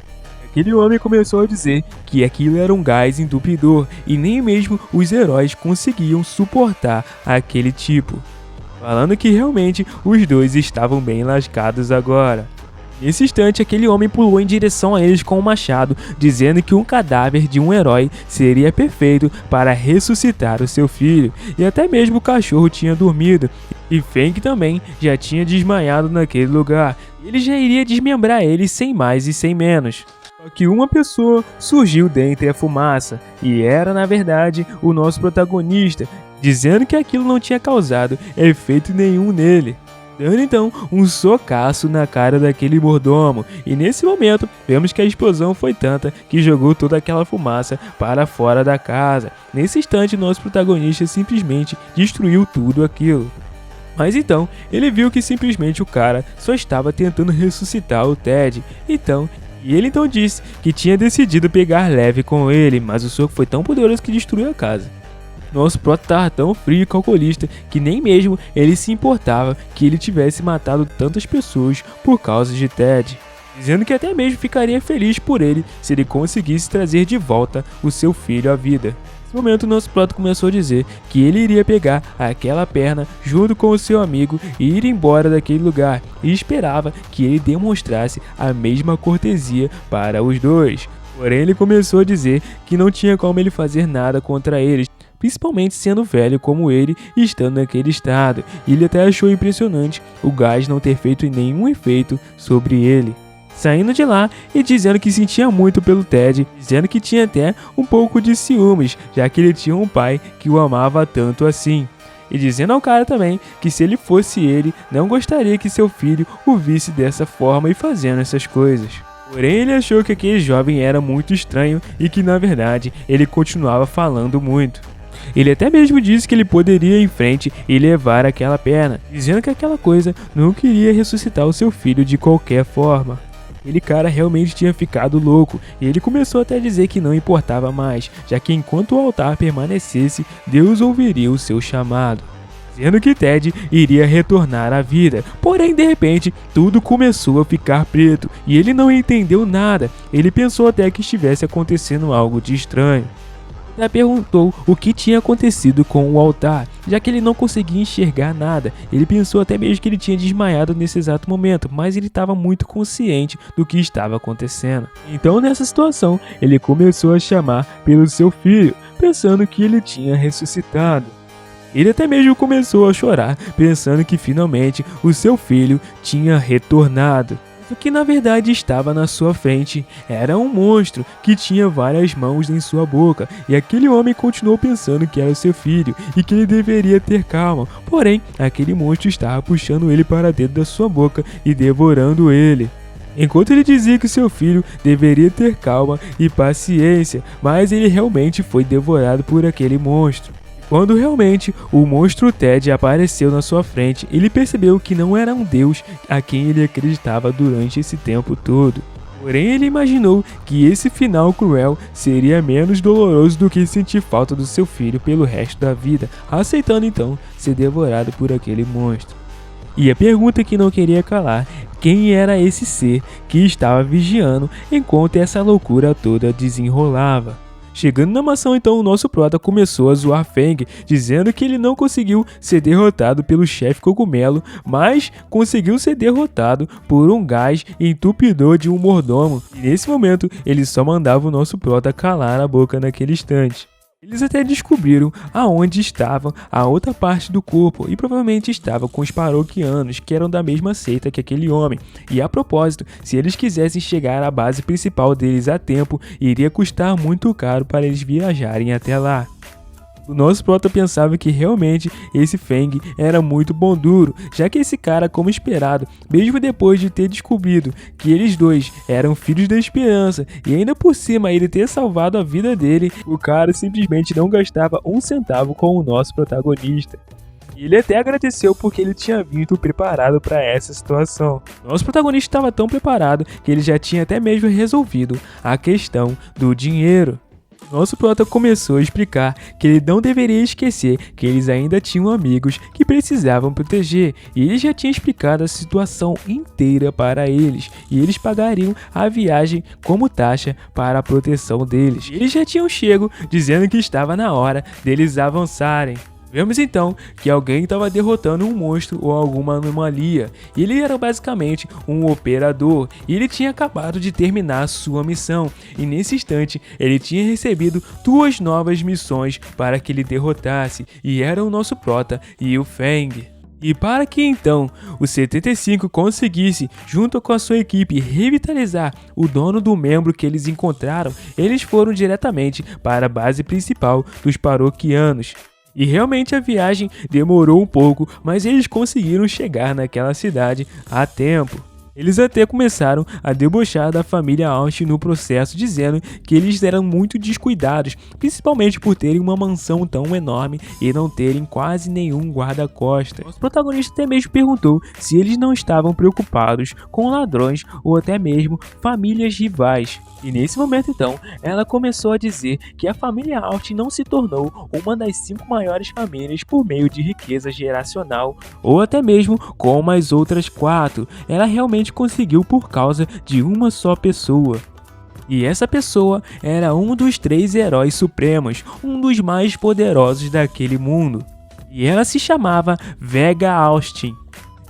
Aquele homem começou a dizer que aquilo era um gás entupidor e nem mesmo os heróis conseguiam suportar aquele tipo, falando que realmente os dois estavam bem lascados agora. Nesse instante, aquele homem pulou em direção a eles com um machado, dizendo que um cadáver de um herói seria perfeito para ressuscitar o seu filho, e até mesmo o cachorro tinha dormido, e Feng também já tinha desmaiado naquele lugar. Ele já iria desmembrar ele sem mais e sem menos. Só que uma pessoa surgiu dentre a fumaça, e era na verdade o nosso protagonista, dizendo que aquilo não tinha causado efeito nenhum nele, dando então um socaço na cara daquele mordomo, e nesse momento vemos que a explosão foi tanta que jogou toda aquela fumaça para fora da casa. Nesse instante nosso protagonista simplesmente destruiu tudo aquilo. Mas então, ele viu que simplesmente o cara só estava tentando ressuscitar o Ted, e ele então disse que tinha decidido pegar leve com ele, mas o soco foi tão poderoso que destruiu a casa. Nosso prota estava tão frio e calculista que nem mesmo ele se importava que ele tivesse matado tantas pessoas por causa de Ted, dizendo que até mesmo ficaria feliz por ele se ele conseguisse trazer de volta o seu filho à vida. Nesse momento, nosso prota começou a dizer que ele iria pegar aquela perna junto com o seu amigo e ir embora daquele lugar, e esperava que ele demonstrasse a mesma cortesia para os dois. Porém, ele começou a dizer que não tinha como ele fazer nada contra eles, principalmente sendo velho como ele e estando naquele estado. Ele até achou impressionante o gás não ter feito nenhum efeito sobre ele. Saindo de lá e dizendo que sentia muito pelo Ted, dizendo que tinha até um pouco de ciúmes, já que ele tinha um pai que o amava tanto assim. e dizendo ao cara também que se ele fosse ele, não gostaria que seu filho o visse dessa forma e fazendo essas coisas. Porém, ele achou que aquele jovem era muito estranho e que, na verdade, ele continuava falando muito. Ele até mesmo disse que ele poderia ir em frente e levar aquela perna, dizendo que aquela coisa não queria ressuscitar o seu filho de qualquer forma. Aquele cara realmente tinha ficado louco e ele começou até a dizer que não importava mais, já que enquanto o altar permanecesse, Deus ouviria o seu chamado, dizendo que Ted iria retornar à vida. Porém, de repente, tudo começou a ficar preto e ele não entendeu nada. Ele pensou até que estivesse acontecendo algo de estranho. Ele perguntou o que tinha acontecido com o altar, já que ele não conseguia enxergar nada. Ele pensou até mesmo que ele tinha desmaiado nesse exato momento, mas ele estava muito consciente do que estava acontecendo. Então, nessa situação, ele começou a chamar pelo seu filho, pensando que ele tinha ressuscitado. Ele até mesmo começou a chorar, pensando que finalmente o seu filho tinha retornado. O que na verdade estava na sua frente era um monstro que tinha várias mãos em sua boca, e aquele homem continuou pensando que era seu filho e que ele deveria ter calma. Porém, aquele monstro estava puxando ele para dentro da sua boca e devorando ele. Enquanto ele dizia que seu filho deveria ter calma e paciência, mas ele realmente foi devorado por aquele monstro. Quando realmente o monstro Ted apareceu na sua frente, ele percebeu que não era um deus a quem ele acreditava durante esse tempo todo. Porém, ele imaginou que esse final cruel seria menos doloroso do que sentir falta do seu filho pelo resto da vida, aceitando então ser devorado por aquele monstro. E a pergunta que não queria calar: quem era esse ser que estava vigiando enquanto essa loucura toda desenrolava? Chegando na mansão, então, o nosso prota começou a zoar Feng, dizendo que ele não conseguiu ser derrotado pelo chefe cogumelo, mas conseguiu ser derrotado por um gás entupidor de um mordomo. E nesse momento, ele só mandava o nosso prota calar a boca naquele instante. Eles até descobriram aonde estava a outra parte do corpo e provavelmente estava com os paroquianos, que eram da mesma seita que aquele homem. E a propósito, se eles quisessem chegar à base principal deles a tempo, iria custar muito caro para eles viajarem até lá. O nosso prota pensava que realmente esse Feng era muito bom duro, já que esse cara, como esperado, mesmo depois de ter descobrido que eles dois eram filhos da esperança e ainda por cima ele ter salvado a vida dele, o cara simplesmente não gastava um centavo com o nosso protagonista. E ele até agradeceu porque ele tinha vindo preparado para essa situação. Nosso protagonista estava tão preparado que ele já tinha até mesmo resolvido a questão do dinheiro. Nosso prota começou a explicar que ele não deveria esquecer que eles ainda tinham amigos que precisavam proteger, e ele já tinha explicado a situação inteira para eles, e eles pagariam a viagem como taxa para a proteção deles. Eles já tinham chego dizendo que estava na hora deles avançarem. Vemos então que alguém estava derrotando um monstro ou alguma anomalia. Ele era basicamente um operador e ele tinha acabado de terminar sua missão. E nesse instante ele tinha recebido 2 novas missões para que ele derrotasse, e eram o nosso prota e o Feng. E para que então o 75 conseguisse, junto com a sua equipe, revitalizar o dono do membro que eles encontraram, eles foram diretamente para a base principal dos paroquianos. E realmente a viagem demorou um pouco, mas eles conseguiram chegar naquela cidade a tempo. Eles até começaram a debochar da família Austin no processo, dizendo que eles eram muito descuidados, principalmente por terem uma mansão tão enorme e não terem quase nenhum guarda-costas. O protagonista até mesmo perguntou se eles não estavam preocupados com ladrões ou até mesmo famílias rivais. E nesse momento então, ela começou a dizer que a família Austin não se tornou uma das 5 maiores famílias por meio de riqueza geracional, ou até mesmo como as outras 4. Ela realmente conseguiu por causa de uma só pessoa. E essa pessoa era um dos 3 heróis supremos, um dos mais poderosos daquele mundo. E ela se chamava Vega Austin,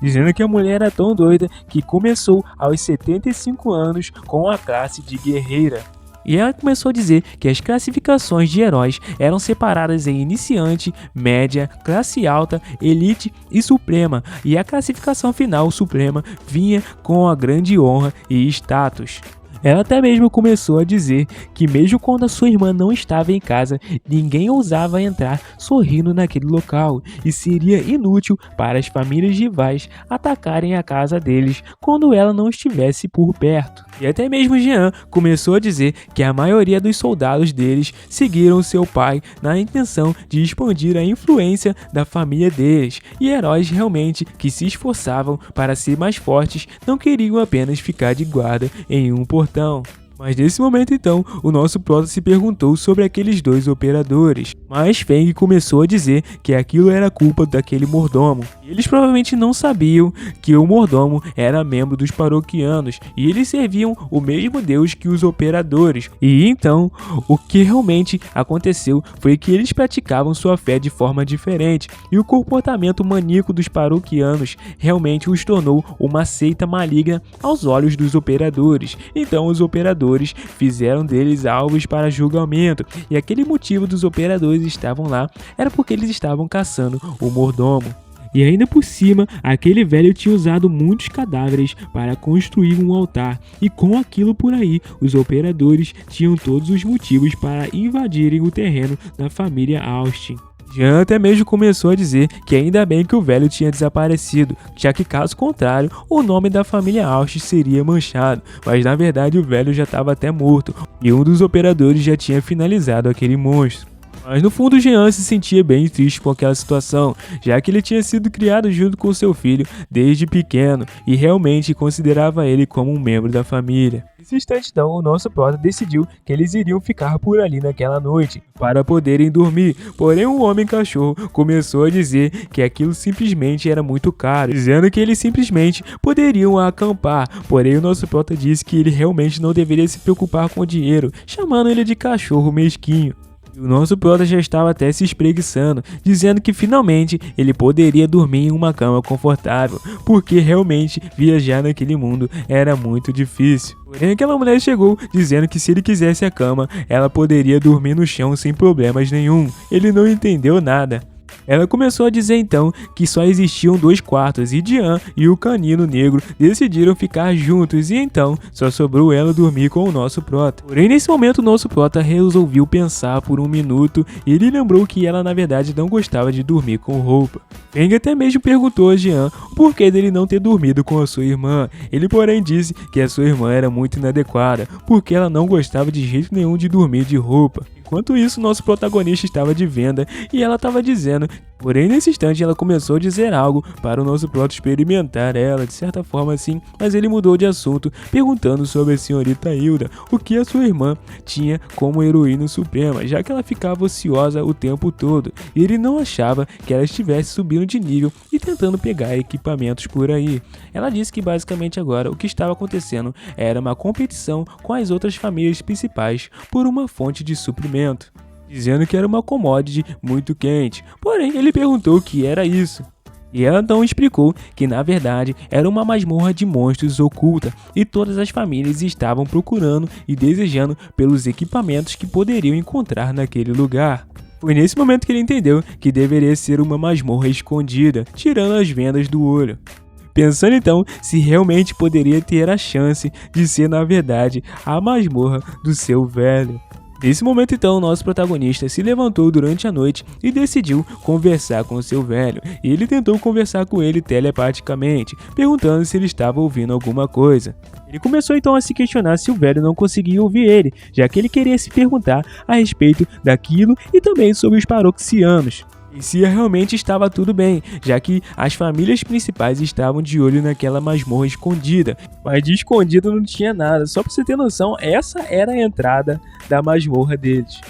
dizendo que a mulher era tão doida que começou aos 75 anos com a classe de guerreira. E ela começou a dizer que as classificações de heróis eram separadas em iniciante, média, classe alta, elite e suprema, e a classificação final suprema vinha com a grande honra e status. Ela até mesmo começou a dizer que mesmo quando a sua irmã não estava em casa, ninguém ousava entrar sorrindo naquele local e seria inútil para as famílias rivais atacarem a casa deles quando ela não estivesse por perto. E até mesmo Jean começou a dizer que a maioria dos soldados deles seguiram seu pai na intenção de expandir a influência da família deles, e heróis realmente que se esforçavam para ser mais fortes não queriam apenas ficar de guarda em um portão. Mas nesse momento então, o nosso prota se perguntou sobre aqueles dois operadores, mas Feng começou a dizer que aquilo era culpa daquele mordomo. E eles provavelmente não sabiam que o mordomo era membro dos paroquianos e eles serviam o mesmo Deus que os operadores. E então, o que realmente aconteceu foi que eles praticavam sua fé de forma diferente e o comportamento maníaco dos paroquianos realmente os tornou uma seita maligna aos olhos dos operadores. Então os operadores fizeram deles alvos para julgamento, e aquele motivo dos operadores estavam lá era porque eles estavam caçando o mordomo. E ainda por cima, aquele velho tinha usado muitos cadáveres para construir um altar, e com aquilo por aí, os operadores tinham todos os motivos para invadirem o terreno da família Austin. Jean até mesmo começou a dizer que ainda bem que o velho tinha desaparecido, já que caso contrário, o nome da família Austin seria manchado, mas na verdade o velho já estava até morto, e um dos operadores já tinha finalizado aquele monstro. Mas no fundo Jean se sentia bem triste com aquela situação, já que ele tinha sido criado junto com seu filho desde pequeno e realmente considerava ele como um membro da família. Nesse instante então, o nosso prota decidiu que eles iriam ficar por ali naquela noite, para poderem dormir, porém o homem-cachorro começou a dizer que aquilo simplesmente era muito caro, dizendo que eles simplesmente poderiam acampar, porém o nosso prota disse que ele realmente não deveria se preocupar com o dinheiro, chamando ele de cachorro mesquinho. O nosso prota já estava até se espreguiçando, dizendo que finalmente ele poderia dormir em uma cama confortável, porque realmente viajar naquele mundo era muito difícil. Porém aquela mulher chegou dizendo que se ele quisesse a cama, ela poderia dormir no chão sem problemas nenhum. Ele não entendeu nada. Ela começou a dizer então que só existiam 2 quartos e Jean e o canino negro decidiram ficar juntos e então só sobrou ela dormir com o nosso prota. Porém nesse momento o nosso prota resolveu pensar por um minuto e ele lembrou que ela na verdade não gostava de dormir com roupa. Feng até mesmo perguntou a Jean o porquê dele não ter dormido com a sua irmã. Ele porém disse que a sua irmã era muito inadequada, porque ela não gostava de jeito nenhum de dormir de roupa. Enquanto isso, nosso protagonista estava de venda e ela estava dizendo, porém nesse instante ela começou a dizer algo para o nosso prota experimentar ela, de certa forma assim, mas ele mudou de assunto, perguntando sobre a senhorita Hilda, o que a sua irmã tinha como heroína suprema, já que ela ficava ociosa o tempo todo, e ele não achava que ela estivesse subindo de nível e tentando pegar equipamentos por aí. Ela disse que basicamente agora o que estava acontecendo era uma competição com as outras famílias principais por uma fonte de suprimento, dizendo que era uma commodity muito quente, porém ele perguntou o que era isso. E ela então explicou que na verdade era uma masmorra de monstros oculta e todas as famílias estavam procurando e desejando pelos equipamentos que poderiam encontrar naquele lugar. Foi nesse momento que ele entendeu que deveria ser uma masmorra escondida, tirando as vendas do olho. Pensando então se realmente poderia ter a chance de ser na verdade a masmorra do seu velho. Nesse momento então, o nosso protagonista se levantou durante a noite e decidiu conversar com seu velho. E ele tentou conversar com ele telepaticamente, perguntando se ele estava ouvindo alguma coisa. Ele começou então a se questionar se o velho não conseguia ouvir ele, já que ele queria se perguntar a respeito daquilo e também sobre os paroquianos. E se realmente estava tudo bem, já que as famílias principais estavam de olho naquela masmorra escondida. Mas de escondido não tinha nada, só pra você ter noção, essa era a entrada da masmorra deles.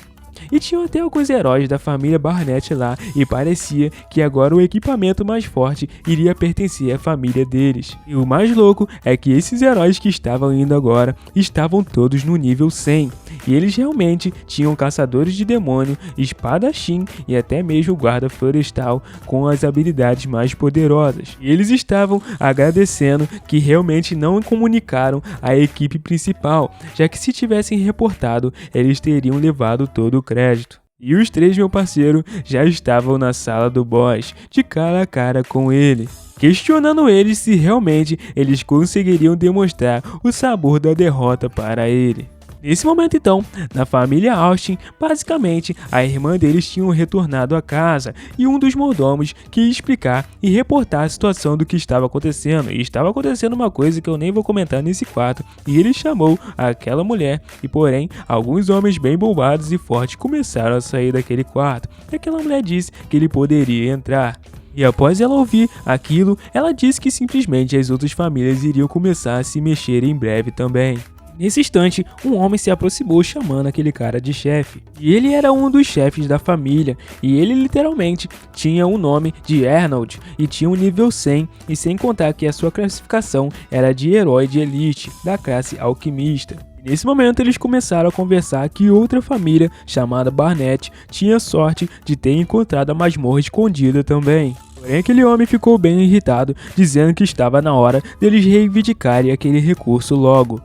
E tinham até alguns heróis da família Barnett lá, e parecia que agora o equipamento mais forte iria pertencer à família deles. E o mais louco é que esses heróis que estavam indo agora estavam todos no nível 100. E eles realmente tinham caçadores de demônio, espadachim e até mesmo guarda florestal com as habilidades mais poderosas. E eles estavam agradecendo que realmente não comunicaram à equipe principal, já que se tivessem reportado, eles teriam levado todo o crédito. E os três, meu parceiro, já estavam na sala do boss, de cara a cara com ele, questionando eles se realmente eles conseguiriam demonstrar o sabor da derrota para ele. Nesse momento então, na família Austin, basicamente a irmã deles tinha retornado à casa e um dos mordomos quis explicar e reportar a situação do que estava acontecendo. E estava acontecendo uma coisa que eu nem vou comentar nesse quarto, e ele chamou aquela mulher e porém alguns homens bem bombados e fortes começaram a sair daquele quarto. E aquela mulher disse que ele poderia entrar. E após ela ouvir aquilo, ela disse que simplesmente as outras famílias iriam começar a se mexer em breve também. Nesse instante, um homem se aproximou chamando aquele cara de chefe. E ele era um dos chefes da família, e ele literalmente tinha o nome de Arnold e tinha um nível 100, e sem contar que a sua classificação era de herói de elite, da classe alquimista. Nesse momento eles começaram a conversar que outra família, chamada Barnett, tinha sorte de ter encontrado a masmorra escondida também. Porém aquele homem ficou bem irritado, dizendo que estava na hora deles reivindicarem aquele recurso logo.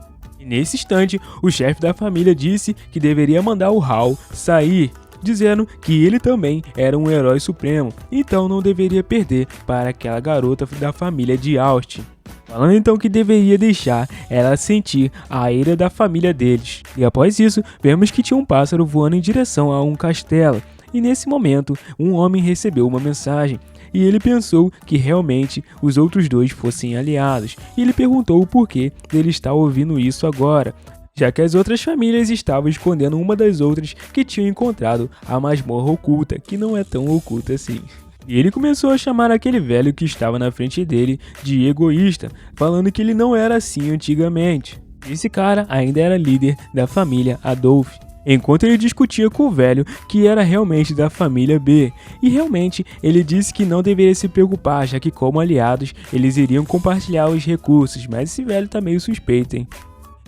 Nesse instante, o chefe da família disse que deveria mandar o Hal sair, dizendo que ele também era um herói supremo, então não deveria perder para aquela garota da família de Austin. Falando então que deveria deixar ela sentir a ira da família deles. E após isso, vemos que tinha um pássaro voando em direção a um castelo. E nesse momento, um homem recebeu uma mensagem. E ele pensou que realmente os outros dois fossem aliados. E ele perguntou o porquê dele estar ouvindo isso agora, já que as outras famílias estavam escondendo uma das outras que tinham encontrado a masmorra oculta, que não é tão oculta assim. E ele começou a chamar aquele velho que estava na frente dele de egoísta, falando que ele não era assim antigamente. Esse cara ainda era líder da família Adolf, enquanto ele discutia com o velho que era realmente da família B. E realmente ele disse que não deveria se preocupar, já que como aliados eles iriam compartilhar os recursos, mas esse velho tá meio suspeito, hein?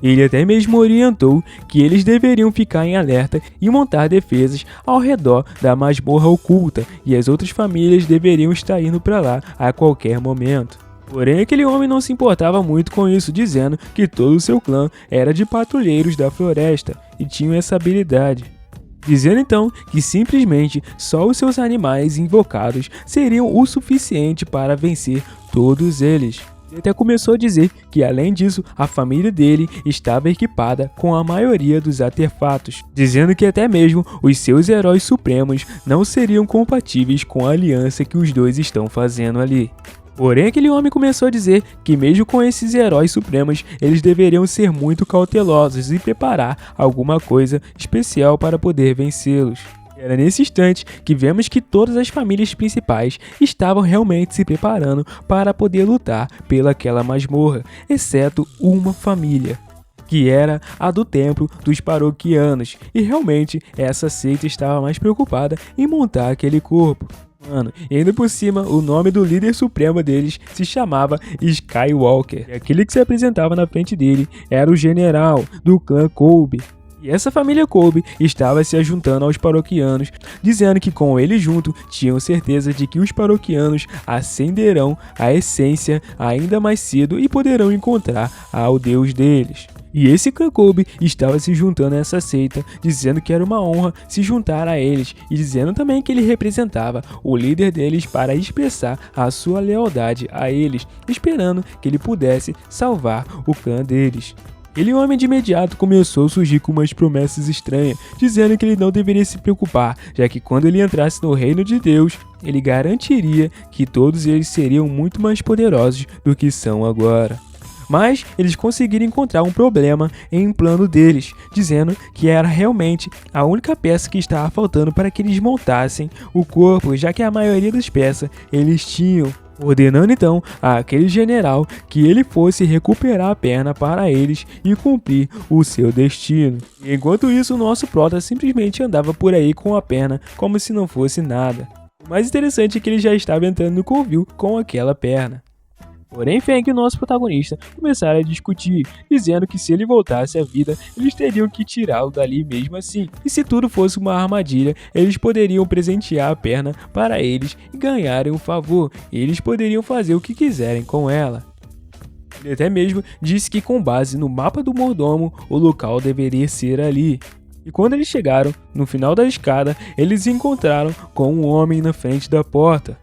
Ele até mesmo orientou que eles deveriam ficar em alerta e montar defesas ao redor da masmorra oculta, e as outras famílias deveriam estar indo para lá a qualquer momento. Porém, aquele homem não se importava muito com isso, dizendo que todo o seu clã era de patrulheiros da floresta e tinham essa habilidade. Dizendo então que simplesmente só os seus animais invocados seriam o suficiente para vencer todos eles. Ele até começou a dizer que, além disso, a família dele estava equipada com a maioria dos artefatos, dizendo que até mesmo os seus heróis supremos não seriam compatíveis com a aliança que os dois estão fazendo ali. Porém, aquele homem começou a dizer que mesmo com esses heróis supremos, eles deveriam ser muito cautelosos e preparar alguma coisa especial para poder vencê-los. Era nesse instante que vemos que todas as famílias principais estavam realmente se preparando para poder lutar pelaquela masmorra, exceto uma família, que era a do templo dos paroquianos, e realmente essa seita estava mais preocupada em montar aquele corpo. Mano, e ainda por cima, o nome do líder supremo deles se chamava Skywalker, e aquele que se apresentava na frente dele era o general do clã Colby. E essa família Colby estava se ajuntando aos paroquianos, dizendo que com ele junto tinham certeza de que os paroquianos acenderão a essência ainda mais cedo e poderão encontrar ao Deus deles. E esse clã Colby estava se juntando a essa seita, dizendo que era uma honra se juntar a eles e dizendo também que ele representava o líder deles para expressar a sua lealdade a eles, esperando que ele pudesse salvar o clã deles. Aquele homem de imediato começou a surgir com umas promessas estranhas, dizendo que ele não deveria se preocupar, já que quando ele entrasse no reino de Deus, ele garantiria que todos eles seriam muito mais poderosos do que são agora. Mas eles conseguiram encontrar um problema em um plano deles, dizendo que era realmente a única peça que estava faltando para que eles montassem o corpo, já que a maioria das peças eles tinham. Ordenando então àquele general que ele fosse recuperar a perna para eles e cumprir o seu destino. E enquanto isso, o nosso prota simplesmente andava por aí com a perna como se não fosse nada. O mais interessante é que ele já estava entrando no covil com aquela perna. Porém, Feng e o nosso protagonista começaram a discutir, dizendo que se ele voltasse à vida, eles teriam que tirá-lo dali mesmo assim. E se tudo fosse uma armadilha, eles poderiam presentear a perna para eles e ganharem um favor, e eles poderiam fazer o que quiserem com ela. Ele até mesmo disse que com base no mapa do mordomo, o local deveria ser ali. E quando eles chegaram no final da escada, eles se encontraram com um homem na frente da porta.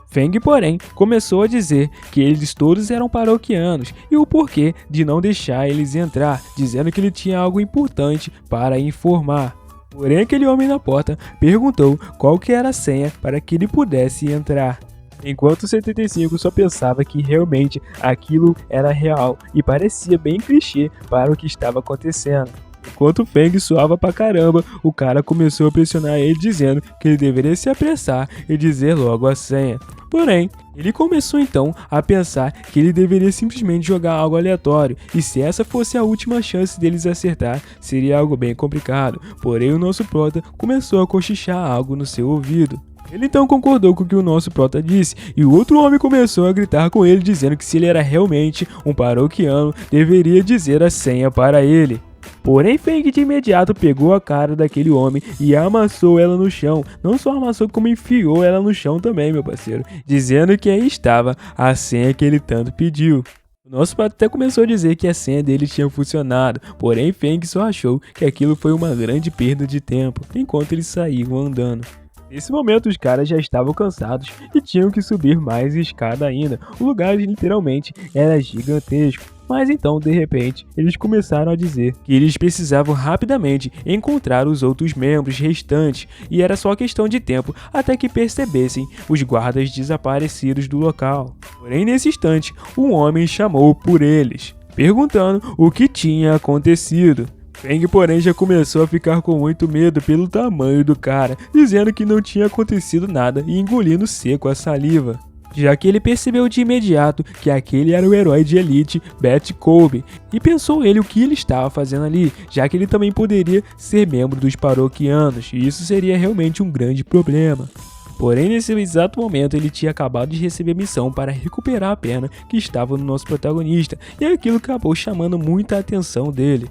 Feng, porém, começou a dizer que eles todos eram paroquianos e o porquê de não deixar eles entrar, dizendo que ele tinha algo importante para informar. Porém, aquele homem na porta perguntou qual que era a senha para que ele pudesse entrar. Enquanto o 75 só pensava que realmente aquilo era real e parecia bem clichê para o que estava acontecendo. Enquanto o Feng suava pra caramba, o cara começou a pressionar ele dizendo que ele deveria se apressar e dizer logo a senha. Porém, ele começou então a pensar que ele deveria simplesmente jogar algo aleatório, e se essa fosse a última chance deles acertar, seria algo bem complicado. Porém, o nosso prota começou a cochichar algo no seu ouvido. Ele então concordou com o que o nosso prota disse, e o outro homem começou a gritar com ele dizendo que se ele era realmente um paroquiano, deveria dizer a senha para ele. Porém, Feng de imediato pegou a cara daquele homem e amassou ela no chão. Não só amassou, como enfiou ela no chão também, meu parceiro, dizendo que aí estava a senha que ele tanto pediu. O nosso pato até começou a dizer que a senha dele tinha funcionado, porém Feng só achou que aquilo foi uma grande perda de tempo, enquanto eles saíam andando. Nesse momento, os caras já estavam cansados e tinham que subir mais escada ainda. O lugar literalmente era gigantesco. Mas então, de repente, eles começaram a dizer que eles precisavam rapidamente encontrar os outros membros restantes e era só questão de tempo até que percebessem os guardas desaparecidos do local. Porém, nesse instante, um homem chamou por eles, perguntando o que tinha acontecido. Feng, porém, já começou a ficar com muito medo pelo tamanho do cara, dizendo que não tinha acontecido nada e engolindo seco a saliva, já que ele percebeu de imediato que aquele era o herói de elite Bat Kobe, e pensou ele o que ele estava fazendo ali, já que ele também poderia ser membro dos paroquianos, e isso seria realmente um grande problema. Porém, nesse exato momento, ele tinha acabado de receber missão para recuperar a perna que estava no nosso protagonista, e aquilo acabou chamando muita atenção dele.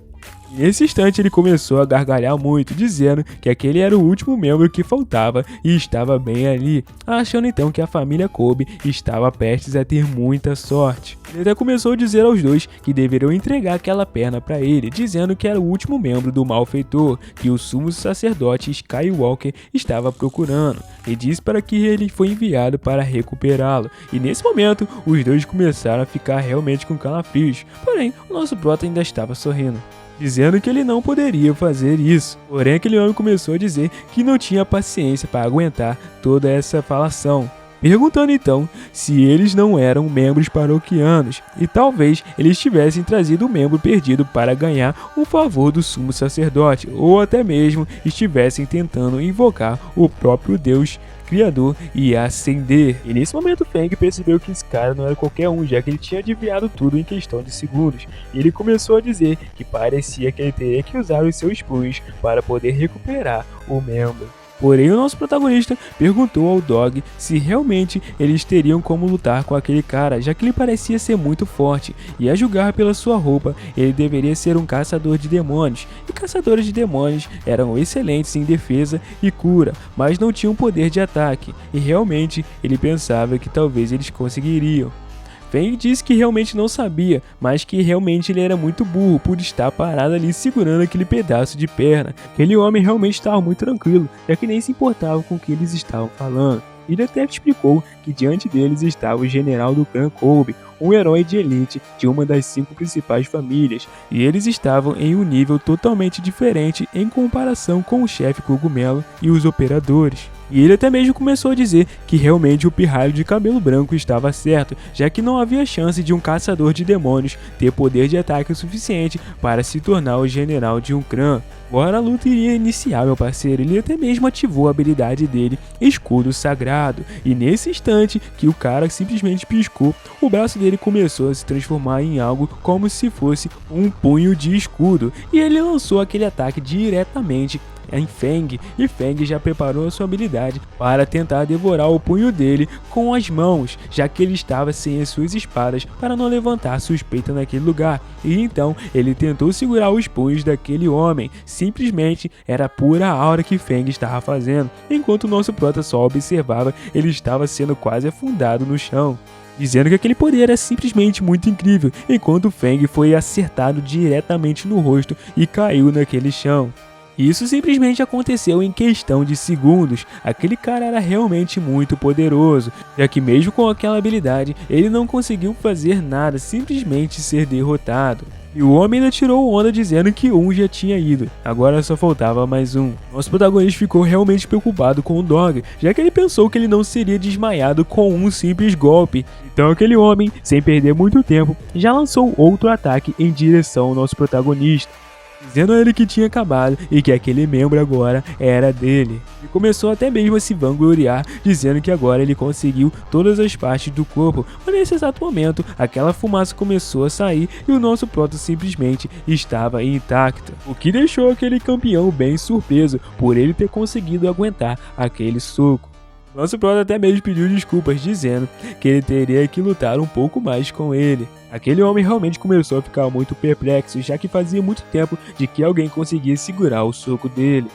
E nesse instante ele começou a gargalhar muito, dizendo que aquele era o último membro que faltava e estava bem ali, achando então que a família Kobe estava prestes a ter muita sorte. Ele até começou a dizer aos dois que deveriam entregar aquela perna para ele, dizendo que era o último membro do malfeitor, que o sumo sacerdote Skywalker estava procurando, e disse para que ele foi enviado para recuperá-lo. E nesse momento, os dois começaram a ficar realmente com calafrios, porém, o nosso prota ainda estava sorrindo, dizendo que ele não poderia fazer isso. Porém, aquele homem começou a dizer que não tinha paciência para aguentar toda essa falação, perguntando então se eles não eram membros paroquianos e talvez eles tivessem trazido um membro perdido para ganhar um favor do sumo sacerdote, ou até mesmo estivessem tentando invocar o próprio Deus Criador e ascender. E nesse momento Feng percebeu que esse cara não era qualquer um, já que ele tinha adivinhado tudo em questão de segundos. E ele começou a dizer que parecia que ele teria que usar os seus punhos para poder recuperar o membro. Porém, o nosso protagonista perguntou ao Dog se realmente eles teriam como lutar com aquele cara, já que ele parecia ser muito forte, e a julgar pela sua roupa, ele deveria ser um caçador de demônios, e caçadores de demônios eram excelentes em defesa e cura, mas não tinham poder de ataque, e realmente ele pensava que talvez eles conseguiriam. Feng disse que realmente não sabia, mas que realmente ele era muito burro por estar parado ali segurando aquele pedaço de perna. Aquele homem realmente estava muito tranquilo, já que nem se importava com o que eles estavam falando. Ele até explicou que diante deles estava o general do clã Kobe, um herói de elite de uma das 5 principais famílias, e eles estavam em um nível totalmente diferente em comparação com o chefe cogumelo e os operadores. E ele até mesmo começou a dizer que realmente o pirralho de cabelo branco estava certo, já que não havia chance de um caçador de demônios ter poder de ataque o suficiente para se tornar o general de um clã. Agora a luta iria iniciar, meu parceiro. Ele até mesmo ativou a habilidade dele, Escudo Sagrado, e nesse instante que o cara simplesmente piscou, o braço dele começou a se transformar em algo como se fosse um punho de escudo, e ele lançou aquele ataque diretamente em Feng, e Feng já preparou a sua habilidade para tentar devorar o punho dele com as mãos, já que ele estava sem as suas espadas para não levantar suspeita naquele lugar, e então ele tentou segurar os punhos daquele homem. Simplesmente era pura aura que Feng estava fazendo, enquanto o nosso prota só observava. Ele estava sendo quase afundado no chão, dizendo que aquele poder era simplesmente muito incrível, enquanto Feng foi acertado diretamente no rosto e caiu naquele chão. Isso simplesmente aconteceu em questão de segundos. Aquele cara era realmente muito poderoso, já que mesmo com aquela habilidade, ele não conseguiu fazer nada, simplesmente ser derrotado. E o homem ainda tirou onda dizendo que um já tinha ido, agora só faltava mais um. Nosso protagonista ficou realmente preocupado com o Dog, já que ele pensou que ele não seria desmaiado com um simples golpe. Então aquele homem, sem perder muito tempo, já lançou outro ataque em direção ao nosso protagonista, dizendo a ele que tinha acabado e que aquele membro agora era dele. E começou até mesmo a se vangloriar, dizendo que agora ele conseguiu todas as partes do corpo. Mas nesse exato momento, aquela fumaça começou a sair e o nosso prota simplesmente estava intacto. O que deixou aquele campeão bem surpreso por ele ter conseguido aguentar aquele soco. Nosso prota até mesmo pediu desculpas, dizendo que ele teria que lutar um pouco mais com ele. Aquele homem realmente começou a ficar muito perplexo, já que fazia muito tempo de que alguém conseguia segurar o soco dele.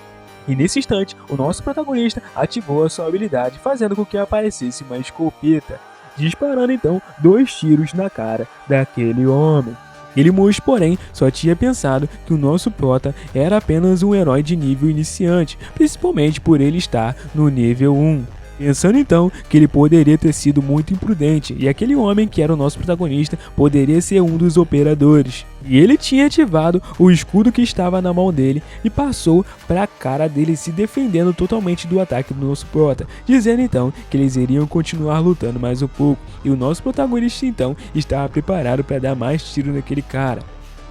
E nesse instante, o nosso protagonista ativou a sua habilidade, fazendo com que aparecesse uma escopeta, disparando então 2 tiros na cara daquele homem. Aquele monstro, porém, só tinha pensado que o nosso prota era apenas um herói de nível iniciante, principalmente por ele estar no nível 1. Pensando então que ele poderia ter sido muito imprudente e aquele homem que era o nosso protagonista poderia ser um dos operadores. E ele tinha ativado o escudo que estava na mão dele e passou para a cara dele, se defendendo totalmente do ataque do nosso prota, dizendo então que eles iriam continuar lutando mais um pouco. E o nosso protagonista então estava preparado para dar mais tiro naquele cara,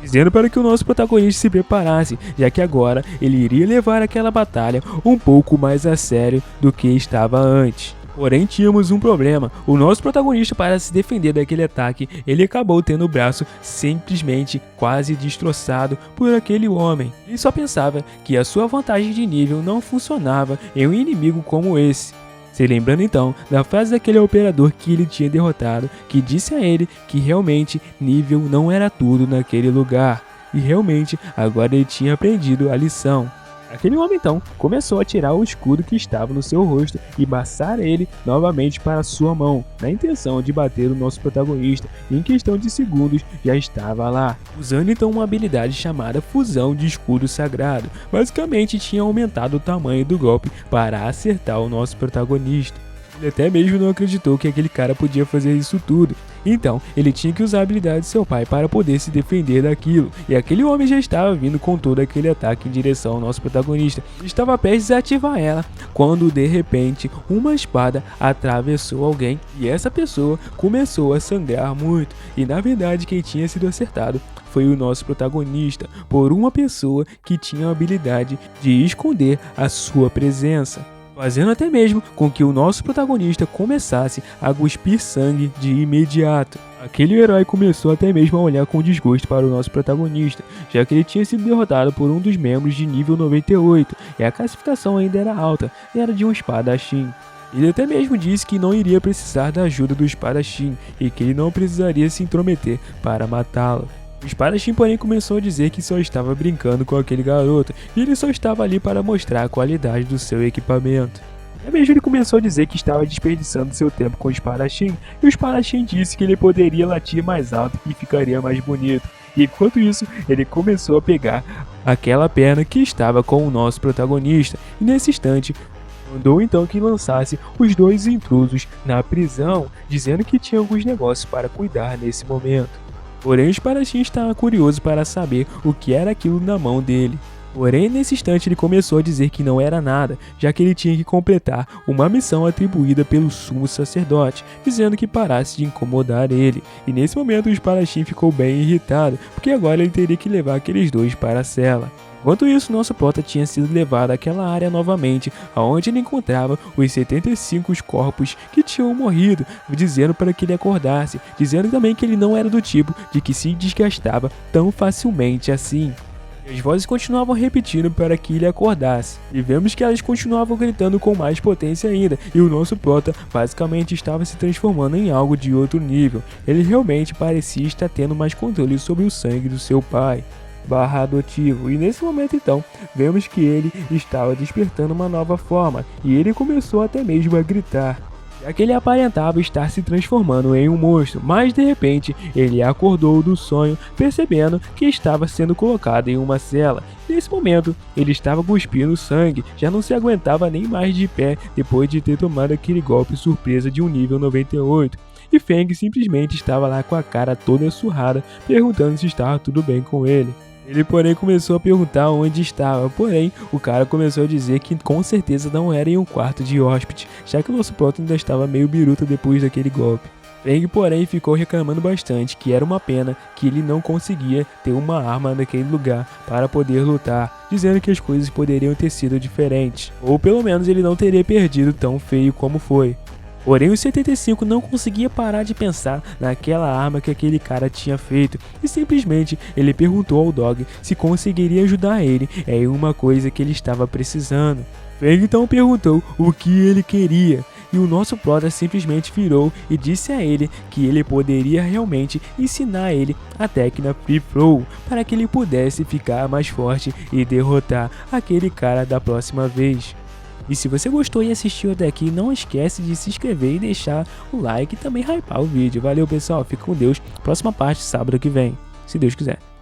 dizendo para que o nosso protagonista se preparasse, já que agora ele iria levar aquela batalha um pouco mais a sério do que estava antes. Porém, tínhamos um problema. O nosso protagonista, para se defender daquele ataque, ele acabou tendo o braço simplesmente quase destroçado por aquele homem. Ele só pensava que a sua vantagem de nível não funcionava em um inimigo como esse. Se lembrando então da frase daquele operador que ele tinha derrotado, que disse a ele que realmente nível não era tudo naquele lugar. E realmente agora ele tinha aprendido a lição. Aquele homem então começou a tirar o escudo que estava no seu rosto e passar ele novamente para sua mão, na intenção de bater o nosso protagonista, e em questão de segundos já estava lá, usando então uma habilidade chamada Fusão de Escudo Sagrado. Basicamente tinha aumentado o tamanho do golpe para acertar o nosso protagonista. Ele até mesmo não acreditou que aquele cara podia fazer isso tudo. Então, ele tinha que usar a habilidade de seu pai para poder se defender daquilo. E aquele homem já estava vindo com todo aquele ataque em direção ao nosso protagonista. Ele estava prestes a ativar ela, quando de repente uma espada atravessou alguém e essa pessoa começou a sangrar muito. E na verdade quem tinha sido acertado foi o nosso protagonista, por uma pessoa que tinha a habilidade de esconder a sua presença, fazendo até mesmo com que o nosso protagonista começasse a cuspir sangue de imediato. Aquele herói começou até mesmo a olhar com desgosto para o nosso protagonista, já que ele tinha sido derrotado por um dos membros de nível 98, e a classificação ainda era alta, era de um espadachim. Ele até mesmo disse que não iria precisar da ajuda do espadachim, e que ele não precisaria se intrometer para matá-lo. O espadachim, porém, começou a dizer que só estava brincando com aquele garoto e ele só estava ali para mostrar a qualidade do seu equipamento. Até mesmo ele começou a dizer que estava desperdiçando seu tempo com o espadachim, e o espadachim disse que ele poderia latir mais alto e ficaria mais bonito. E enquanto isso, ele começou a pegar aquela perna que estava com o nosso protagonista, e nesse instante mandou então que lançasse os 2 intrusos na prisão, dizendo que tinha alguns negócios para cuidar nesse momento. Porém, o espadachim estava curioso para saber o que era aquilo na mão dele. Porém, nesse instante ele começou a dizer que não era nada, já que ele tinha que completar uma missão atribuída pelo sumo sacerdote, dizendo que parasse de incomodar ele. E nesse momento o espadachim ficou bem irritado, porque agora ele teria que levar aqueles 2 para a cela. Enquanto isso, nosso prota tinha sido levado àquela área novamente, onde ele encontrava os 75 corpos que tinham morrido, dizendo para que ele acordasse, dizendo também que ele não era do tipo de que se desgastava tão facilmente assim. E as vozes continuavam repetindo para que ele acordasse, e vemos que elas continuavam gritando com mais potência ainda, e o nosso prota basicamente estava se transformando em algo de outro nível. Ele realmente parecia estar tendo mais controle sobre o sangue do seu pai adotivo, e nesse momento então vemos que ele estava despertando uma nova forma, e ele começou até mesmo a gritar. já que ele aparentava estar se transformando em um monstro, mas de repente ele acordou do sonho, percebendo que estava sendo colocado em uma cela. Nesse momento, ele estava cuspindo sangue, já não se aguentava nem mais de pé depois de ter tomado aquele golpe surpresa de um nível 98. E Feng simplesmente estava lá com a cara toda surrada, perguntando se estava tudo bem com ele. Ele, porém, começou a perguntar onde estava, porém, o cara começou a dizer que com certeza não era em um quarto de hóspede, já que o nosso próton ainda estava meio biruta depois daquele golpe. Feng, porém, ficou reclamando bastante que era uma pena que ele não conseguia ter uma arma naquele lugar para poder lutar, dizendo que as coisas poderiam ter sido diferentes, ou pelo menos ele não teria perdido tão feio como foi. Porém, o 75 não conseguia parar de pensar naquela arma que aquele cara tinha feito e simplesmente ele perguntou ao Dog se conseguiria ajudar ele em uma coisa que ele estava precisando. Feng então perguntou o que ele queria e o nosso prota simplesmente virou e disse a ele que ele poderia realmente ensinar ele a técnica Free Flow para que ele pudesse ficar mais forte e derrotar aquele cara da próxima vez. E se você gostou e assistiu até aqui, não esquece de se inscrever e deixar o like e também hypar o vídeo. Valeu, pessoal, fica com Deus. Próxima parte sábado que vem, se Deus quiser.